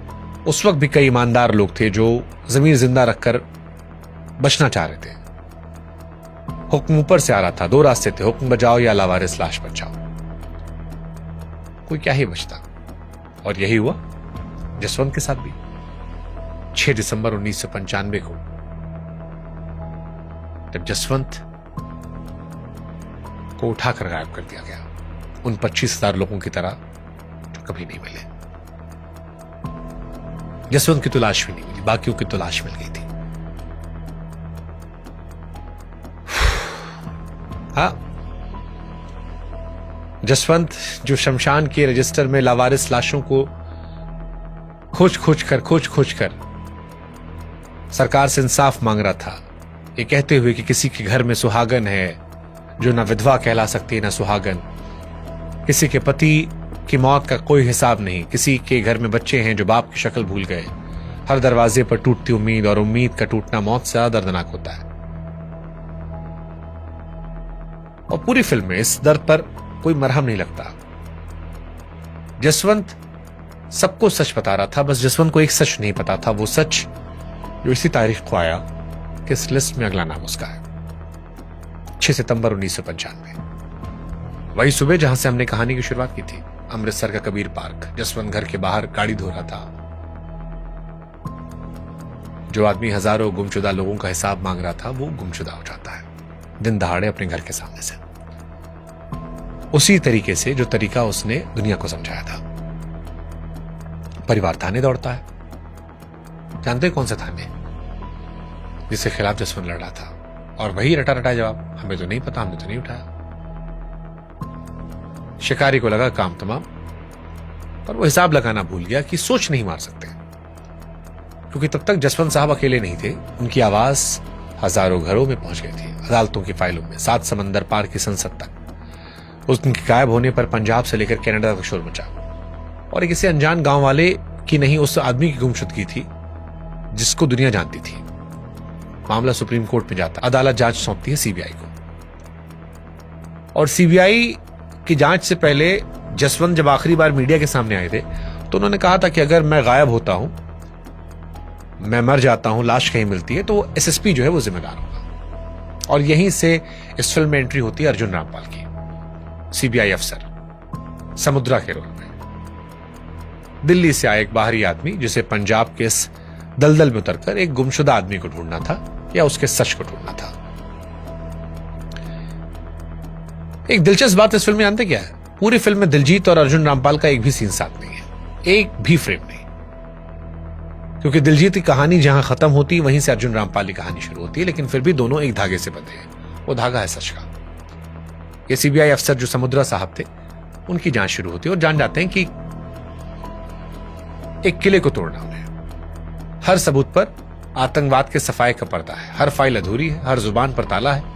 उस वक्त भी कई ईमानदार लोग थे जो जमीन जिंदा रखकर बचना चाह रहे थे। हुक्म ऊपर से आ रहा था, 2 रास्ते थे, हुक्म बजाओ या लावारिस लाश बचाओ। कोई क्या ही बचता, और यही हुआ जसवंत के साथ भी। 6 दिसंबर 1995 को जब जसवंत को उठाकर गायब कर दिया गया, उन 25,000 लोगों की तरह जो कभी नहीं मिले। जसवंत की तो लाश भी नहीं मिली, बाकियों की तो लाश मिल गई थी। हाँ, जसवंत जो शमशान के रजिस्टर में लावारिस लाशों को खोज खोज कर सरकार से इंसाफ मांग रहा था, ये कहते हुए कि किसी के घर में सुहागन है जो ना विधवा कहला सकती है ना सुहागन, किसी के पति की मौत का कोई हिसाब नहीं, किसी के घर में बच्चे हैं जो बाप की शक्ल भूल गए, हर दरवाजे पर टूटती उम्मीद और उम्मीद का टूटना मौत से ज्यादा दर्दनाक होता है। और पूरी फिल्म में इस दर्द पर कोई मरहम नहीं लगता। जसवंत सबको सच बता रहा था, बस जसवंत को एक सच नहीं पता था, वो सच जो इसी तारीख को आया कि इस लिस्ट में अगला नाम उसका है। 6 सितंबर 1995, वही सुबह जहां से हमने कहानी की शुरुआत की थी, अमृतसर का कबीर पार्क। जसवंत घर के बाहर गाड़ी धो रहा था। जो आदमी हजारों गुमशुदा लोगों का हिसाब मांग रहा था वो गुमशुदा हो जाता है दिन दहाड़े अपने घर के सामने से, उसी तरीके से जो तरीका उसने दुनिया को समझाया था। परिवार थाने दौड़ता है। जानते कौन सा थाने जिसके खिलाफ जसवंत लड़ रहा था? और वही रटा रटा जवाब, हमें तो नहीं पता, हमने तो नहीं उठाया। शिकारी को लगा काम तमाम, पर वो हिसाब लगाना भूल गया कि सोच नहीं मार सकते, क्योंकि तब तक जसवंत साहब अकेले नहीं थे। उनकी आवाज हजारों घरों में पहुंच गई थी, अदालतों की फाइलों में, 7 समंदर पार की संसद तक। उनके गायब होने पर पंजाब से लेकर कनाडा तक शोर मचा। और किसी अनजान गांव वाले की नहीं, उस आदमी की गुमशुदगी थी जिसको दुनिया जानती थी। मामला सुप्रीम कोर्ट में जाता, अदालत जांच सौंपती है सीबीआई को। और सीबीआई की जांच से पहले जसवंत जब आखिरी बार मीडिया के सामने आए थे तो उन्होंने कहा था कि अगर मैं गायब होता हूं, मैं मर जाता हूं, लाश कहीं मिलती है, तो एसएसपी जो है वो जिम्मेदार होगा। और यहीं से इस फिल्म में एंट्री होती है अर्जुन रामपाल की, सीबीआई अफसर समुद्रा के रोल में। दिल्ली से आया एक बाहरी आदमी जिसे पंजाब के इस दलदल में उतरकर एक गुमशुदा आदमी को ढूंढना था या उसके सच को ढूंढना था। एक दिलचस्प बात इस फिल्म में जानते क्या है? पूरी फिल्म में दिलजीत और अर्जुन रामपाल का एक भी सीन साथ नहीं है, एक भी फ्रेम नहीं, क्योंकि दिलजीत की कहानी जहां खत्म होती है वहीं से अर्जुन रामपाल की कहानी शुरू होती है, लेकिन फिर भी दोनों एक धागे से बंधे हैं। वो धागा है सच का। ये सीबीआई अफसर जो समुद्रा साहब थे, उनकी जांच शुरू होती है और जान जाते हैं कि एक किले को तोड़ना उन्हें। हर सबूत पर आतंकवाद के सफाए का पर्दा है, हर फाइल अधूरी है, हर जुबान पर ताला है।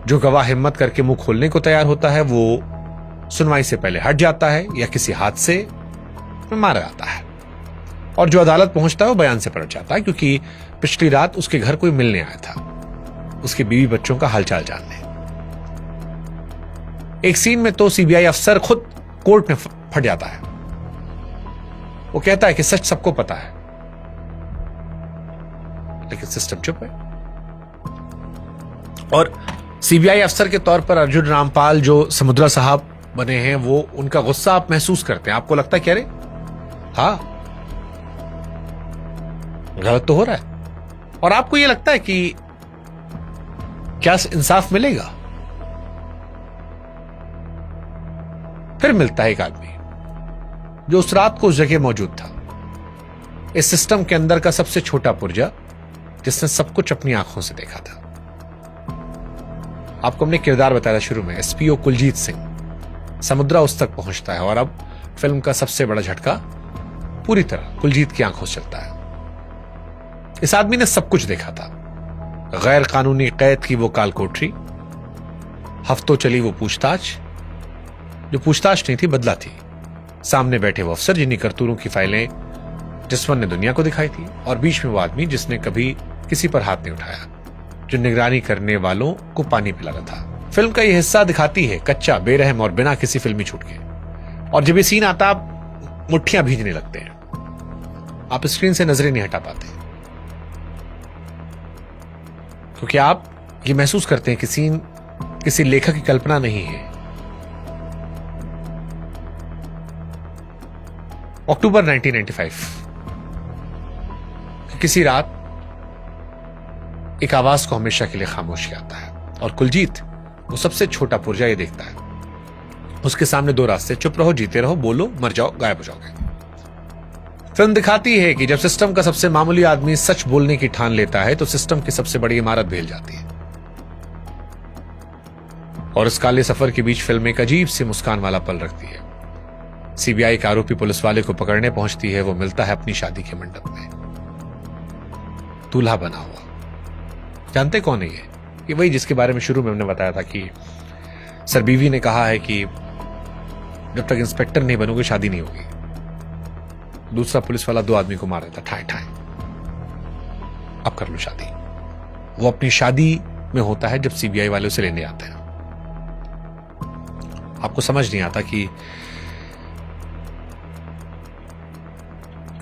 जो गवाह हिम्मत करके मुंह खोलने को तैयार होता है वो सुनवाई से पहले हट जाता है या किसी हादसे में मारा जाता है, और जो अदालत पहुंचता है वो बयान से पलट जाता है, क्योंकि पिछली रात उसके घर कोई मिलने आया था, उसके बीवी बच्चों का हालचाल जानने। एक सीन में तो सीबीआई अफसर खुद कोर्ट में फट जाता है। वो कहता है कि सच सबको पता है, लेकिन सिस्टम चुप है। और सीबीआई अफसर के तौर पर अर्जुन रामपाल जो समुद्रा साहब बने हैं, वो उनका गुस्सा आप महसूस करते हैं। आपको लगता है क्या रे, हाँ गलत तो हो रहा है, और आपको यह लगता है कि क्या इंसाफ मिलेगा? फिर मिलता है एक आदमी जो उस रात को उस जगह मौजूद था, इस सिस्टम के अंदर का सबसे छोटा पुर्जा, जिसने सब कुछ अपनी आंखों से देखा था। आपको हमने किरदार बताया शुरू में, एसपीओ कुलजीत सिंह। समुद्रा उस तक पहुंचता है और अब फिल्म का सबसे बड़ा झटका पूरी तरह कुलजीत की आंखों से चलता है। इस आदमी ने सब कुछ देखा था, गैर कानूनी कैद की वो काल कोठरी, हफ्तों चली वो पूछताछ, जो पूछताछ नहीं थी बदला थी, सामने बैठे वो अफसर जिन्हीं करतूरों की फाइलें जसवंत ने दुनिया को दिखाई थी, और बीच में वो आदमी जिसने कभी किसी पर हाथ नहीं उठाया, जो निगरानी करने वालों को पानी पिला रहा था। फिल्म का यह हिस्सा दिखाती है कच्चा, बेरहम और बिना किसी फिल्मी छूट के, और जब ये सीन आता आप मुट्ठियां भीजने लगते हैं, आप स्क्रीन से नजरें नहीं हटा पाते, क्योंकि आप ये महसूस करते हैं कि सीन किसी लेखक की कल्पना नहीं है। अक्टूबर 1995 किसी रात एक आवाज को हमेशा के लिए खामोश किया जाता है, और कुलजीत वो सबसे छोटा पुर्जा ये देखता है। उसके सामने दो रास्ते, चुप रहो, जीते रहो, बोलो, मर जाओ, गायब हो जाओगे। फिल्म दिखाती है कि जब सिस्टम का सबसे मामूली आदमी सच बोलने की ठान लेता है तो सिस्टम की सबसे बड़ी इमारत भेल जाती है। और इस काले सफर के बीच फिल्म एक अजीब सी मुस्कान वाला पल रखती है। सीबीआई का आरोपी पुलिस वाले को पकड़ने पहुंचती है। वो मिलता है अपनी शादी के मंडप में, दूल्हा बना हुआ। जानते कौन है ये वही जिसके बारे में शुरू में हमने बताया था कि सर बीवी ने कहा है कि जब तक इंस्पेक्टर नहीं बनोगे शादी नहीं होगी। दूसरा पुलिस वाला दो आदमी को मार रहा था, ठाए ठाए, अब कर लो शादी। वो अपनी शादी में होता है जब सीबीआई वाले उसे लेने आते हैं। आपको समझ नहीं आता कि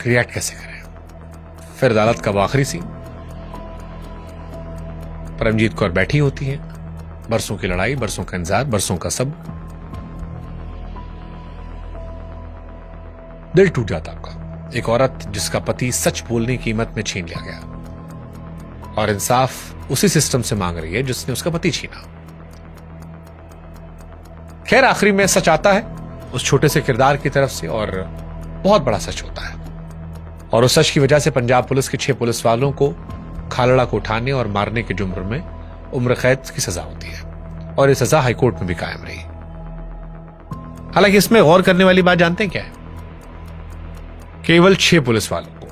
रिएक्ट कैसे करें। फिर अदालत का वो आखिरी सीन, परमजीत कौर बैठी होती है, बरसों की लड़ाई, बरसों का इंतजार, बरसों का सब, दिल टूट जाता आपका। एक औरत जिसका पति सच बोलने की कीमत में छीन लिया गया, और इंसाफ उसी सिस्टम से मांग रही है जिसने उसका पति छीना। खैर आखिरी में सच आता है उस छोटे से किरदार की तरफ से, और बहुत बड़ा सच होता है। और उस सच की वजह से पंजाब पुलिस के 6 पुलिस वालों को खालड़ा को उठाने और मारने के जुर्म में उम्र कैद की सजा होती है, और ये सजा हाईकोर्ट में भी कायम रही। हालांकि इसमें गौर करने वाली बात जानते हैं क्या है? केवल 6 पुलिस वालों को,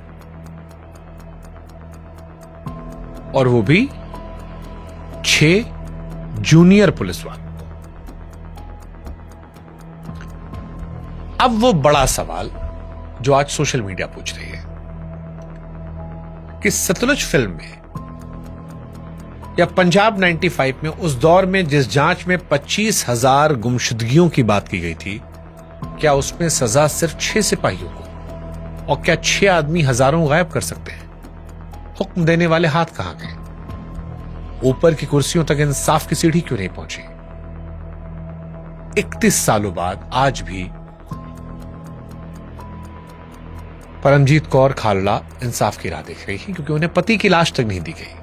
और वो भी 6 जूनियर पुलिस वालों को। अब वो बड़ा सवाल जो आज सोशल मीडिया पूछ रही है कि सतलुज फिल्म में या पंजाब 95 में, उस दौर में जिस जांच में 25,000 गुमशुदगियों की बात की गई थी, क्या उसमें सजा सिर्फ 6 सिपाहियों को, और क्या 6 आदमी हजारों गायब कर सकते हैं? हुक्म देने वाले हाथ कहां गए? ऊपर की कुर्सियों तक इंसाफ की सीढ़ी क्यों नहीं पहुंची? 31 सालों बाद आज भी परमजीत कौर खालड़ा इंसाफ की राह देख रही है, क्योंकि उन्हें पति की लाश तक नहीं दी गई।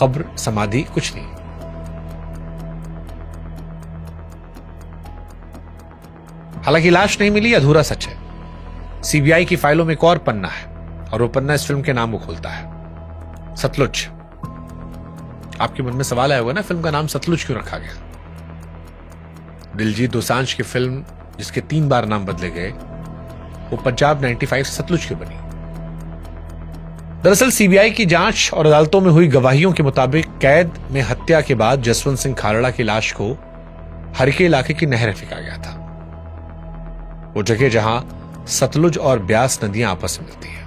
कब्र, समाधि, कुछ नहीं। हालांकि लाश नहीं मिली अधूरा सच है। सीबीआई की फाइलों में एक और पन्ना है, और वो पन्ना इस फिल्म के नाम को खोलता है, सतलुज। आपके मन में सवाल आया होगा ना, फिल्म का नाम सतलुज क्यों रखा गया? दिलजीत दोसांझ की फिल्म जिसके 3 बार नाम बदले गए, वो पंजाब 95 से सतलुज क्यों बनी? दरअसल सीबीआई की जांच और अदालतों में हुई गवाहियों के मुताबिक कैद में हत्या के बाद जसवंत सिंह खालड़ा की लाश को हरके इलाके की नहर में फेंका गया था, वो जगह जहां सतलुज और ब्यास नदियां आपस में मिलती हैं।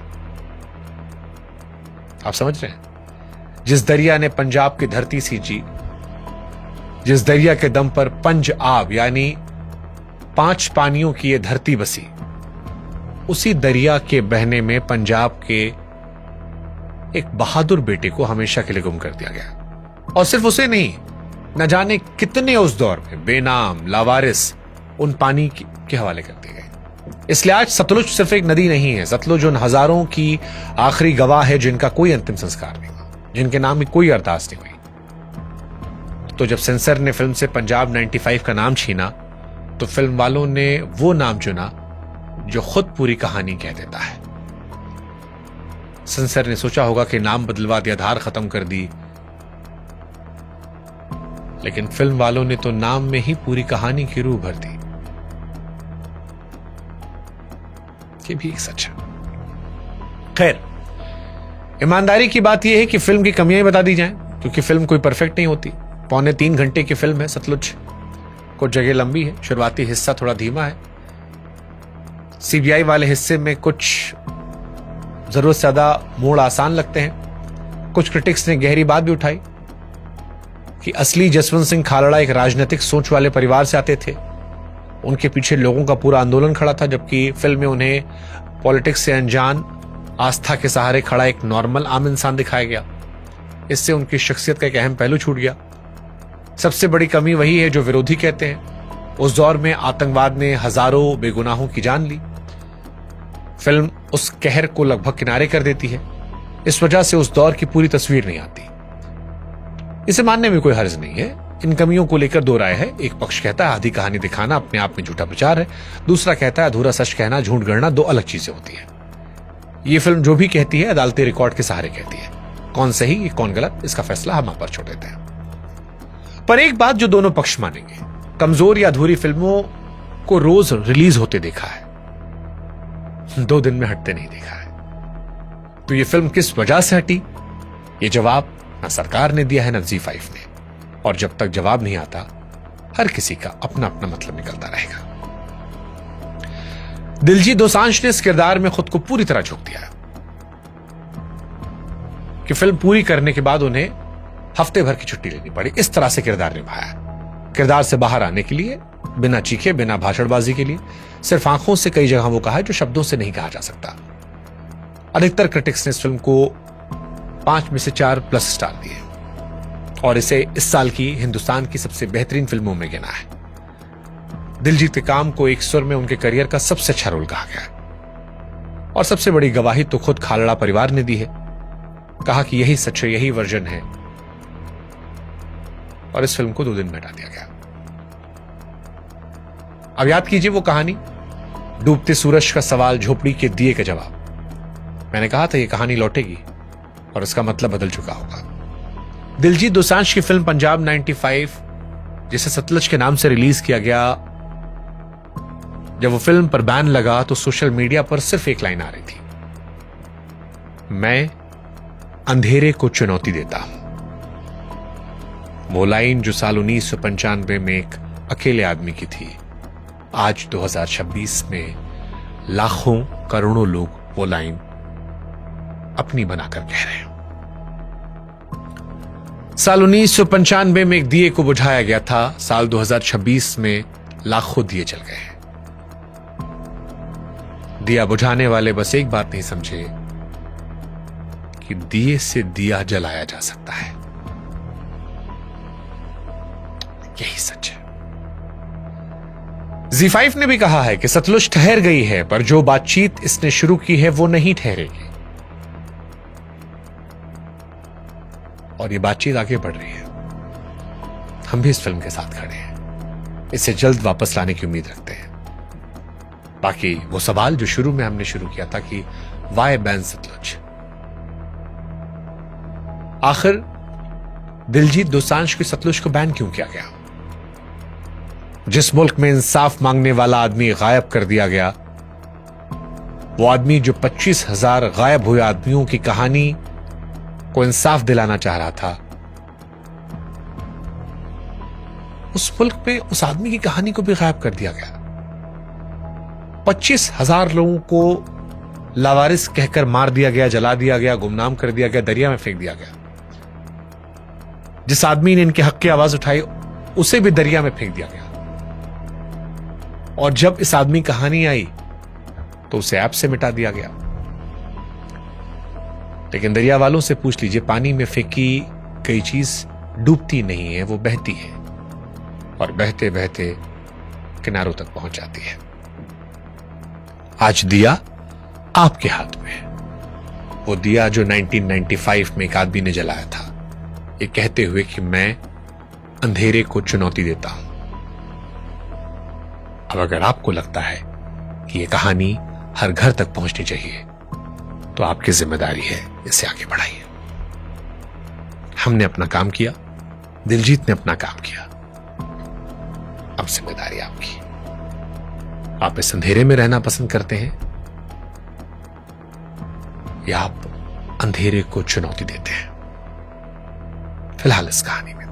आप समझ रहे हैं? जिस दरिया ने पंजाब की धरती सींची, जिस दरिया के दम पर पंज आब यानी 5 पानियों की यह धरती बसी, उसी दरिया के बहने में पंजाब के एक बहादुर बेटे को हमेशा के लिए गुम कर दिया गया। और सिर्फ उसे नहीं, न जाने कितने उस दौर में बेनाम लावारिस उन पानी के हवाले कर दिए गए। इसलिए आज सतलुज सिर्फ एक नदी नहीं है, सतलुज उन हजारों की आखिरी गवाह है जिनका कोई अंतिम संस्कार नहीं हुआ, जिनके नाम में कोई अरदास नहीं हुई। तो जब सेंसर ने फिल्म से पंजाब 95 का नाम छीना, तो फिल्म वालों ने वो नाम चुना जो खुद पूरी कहानी कह देता है। सेंसर ने सोचा होगा कि नाम बदलवा दिया, धार खत्म कर दी, लेकिन फिल्म वालों ने तो नाम में ही पूरी कहानी की रूह भर दी। ये भी एक सच है। खैर, ईमानदारी की बात यह है कि फिल्म की कमियां बता दी जाएं, क्योंकि फिल्म कोई परफेक्ट नहीं होती। 3.25 घंटे की फिल्म है सतलुज, कुछ जगह लंबी है, शुरुआती हिस्सा थोड़ा धीमा है। सीबीआई वाले हिस्से में कुछ जरूरत से ज्यादा मोड़ आसान लगते हैं। कुछ क्रिटिक्स ने गहरी बात भी उठाई कि असली जसवंत सिंह खालड़ा एक राजनीतिक सोच वाले परिवार से आते थे, उनके पीछे लोगों का पूरा आंदोलन खड़ा था, जबकि फिल्म में उन्हें पॉलिटिक्स से अनजान, आस्था के सहारे खड़ा एक नॉर्मल आम इंसान दिखाया गया। इससे उनकी शख्सियत का एक अहम पहलू छूट गया। सबसे बड़ी कमी वही है जो विरोधी कहते हैं। उस दौर में आतंकवाद ने हजारों बेगुनाहों की जान ली। फिल्म उस कहर को लगभग किनारे कर देती है। इस वजह से उस दौर की पूरी तस्वीर नहीं आती। इसे मानने में कोई हर्ज नहीं है। इन कमियों को लेकर 2 राय है। एक पक्ष कहता है आधी कहानी दिखाना अपने आप में झूठा प्रचार है, दूसरा कहता है अधूरा सच कहना, झूठ गढ़ना 2 अलग चीजें होती है। ये फिल्म जो भी कहती है अदालती रिकॉर्ड के सहारे कहती है। कौन सही कौन गलत, इसका फैसला हम आप पर छोड़ देते हैं। पर एक बात जो दोनों पक्ष मानेंगे, कमजोर या अधूरी फिल्मों को रोज रिलीज होते देखा है, 2 दिन में हटते नहीं देखा है। तो ये फिल्म किस वजह से हटी, ये जवाब ना सरकार ने दिया है ना ZEE5 ने। और जब तक जवाब नहीं आता, हर किसी का अपना अपना मतलब निकलता रहेगा। दिलजीत दोसांझ ने इस किरदार में खुद को पूरी तरह झोंक दिया कि फिल्म पूरी करने के बाद उन्हें हफ्ते भर की छुट्टी लेनी पड़ी। इस तरह से किरदार निभाया। किरदार से बाहर आने के लिए, बिना चीखे, बिना भाषणबाजी के लिए, सिर्फ आंखों से कई जगह वो कहा है जो शब्दों से नहीं कहा जा सकता। अधिकतर क्रिटिक्स ने इस फिल्म को 5 में से 4+ स्टार दिए और इसे इस साल की हिंदुस्तान की सबसे बेहतरीन फिल्मों में गिना है। दिलजीत के काम को एक सुर में उनके करियर का सबसे अच्छा रोल कहा गया। और सबसे बड़ी गवाही तो खुद खालड़ा परिवार ने दी है। कहा कि यही सच है, यही वर्जन है, और इस फिल्म को 2 दिन में हटा दिया गया। अब याद कीजिए वो कहानी, डूबते सूरज का सवाल, झोपड़ी के दिए का जवाब। मैंने कहा था ये कहानी लौटेगी और इसका मतलब बदल चुका होगा। दिलजीत दोसांझ की फिल्म पंजाब 95, जिसे सतलुज के नाम से रिलीज किया गया, जब वो फिल्म पर बैन लगा तो सोशल मीडिया पर सिर्फ एक लाइन आ रही थी, मैं अंधेरे को चुनौती देता हूं। वो लाइन जो साल 1995 में एक अकेले आदमी की थी, आज 2026 में लाखों करोड़ों लोग वो लाइन अपनी बनाकर कह रहे हैं। साल 1995 में एक दिए को बुझाया गया था, साल 2026 में लाखों दिए जल गए हैं। दिया बुझाने वाले बस एक बात नहीं समझे कि दिए से दिया जलाया जा सकता है। यही सच है। Z5 ने भी कहा है कि सतलुज ठहर गई है, पर जो बातचीत इसने शुरू की है वो नहीं ठहरेगी और ये बातचीत आगे बढ़ रही है। हम भी इस फिल्म के साथ खड़े हैं, इसे जल्द वापस लाने की उम्मीद रखते हैं। बाकी वो सवाल जो शुरू में हमने शुरू किया था कि वाई बैन सतलुज, आखिर दिलजीत दोसांझ की सतलुज को बैन क्यों किया गया? जिस मुल्क में इंसाफ मांगने वाला आदमी गायब कर दिया गया, वो आदमी जो 25,000 गायब हुए आदमियों की कहानी को इंसाफ दिलाना चाह रहा था, उस मुल्क में उस आदमी की कहानी को भी गायब कर दिया गया। 25,000 लोगों को लावारिस कहकर मार दिया गया, जला दिया गया, गुमनाम कर दिया गया, दरिया में फेंक दिया गया। जिस आदमी ने इनके हक की आवाज उठाई उसे भी दरिया में फेंक दिया गया। और जब इस आदमी की कहानी आई तो उसे ऐप से मिटा दिया गया। लेकिन दरिया वालों से पूछ लीजिए, पानी में फेंकी कई चीज डूबती नहीं है, वो बहती है और बहते बहते किनारों तक पहुंच जाती है। आज दिया आपके हाथ में है, वो दिया जो 1995 में एक आदमी ने जलाया था, ये कहते हुए कि मैं अंधेरे को चुनौती देता हूं। अब अगर आपको लगता है कि यह कहानी हर घर तक पहुंचनी चाहिए, तो आपकी जिम्मेदारी है इसे आगे बढ़ाइए। हमने अपना काम किया, दिलजीत ने अपना काम किया, अब जिम्मेदारी आपकी। आप इस अंधेरे में रहना पसंद करते हैं या आप अंधेरे को चुनौती देते हैं? फिलहाल इस कहानी में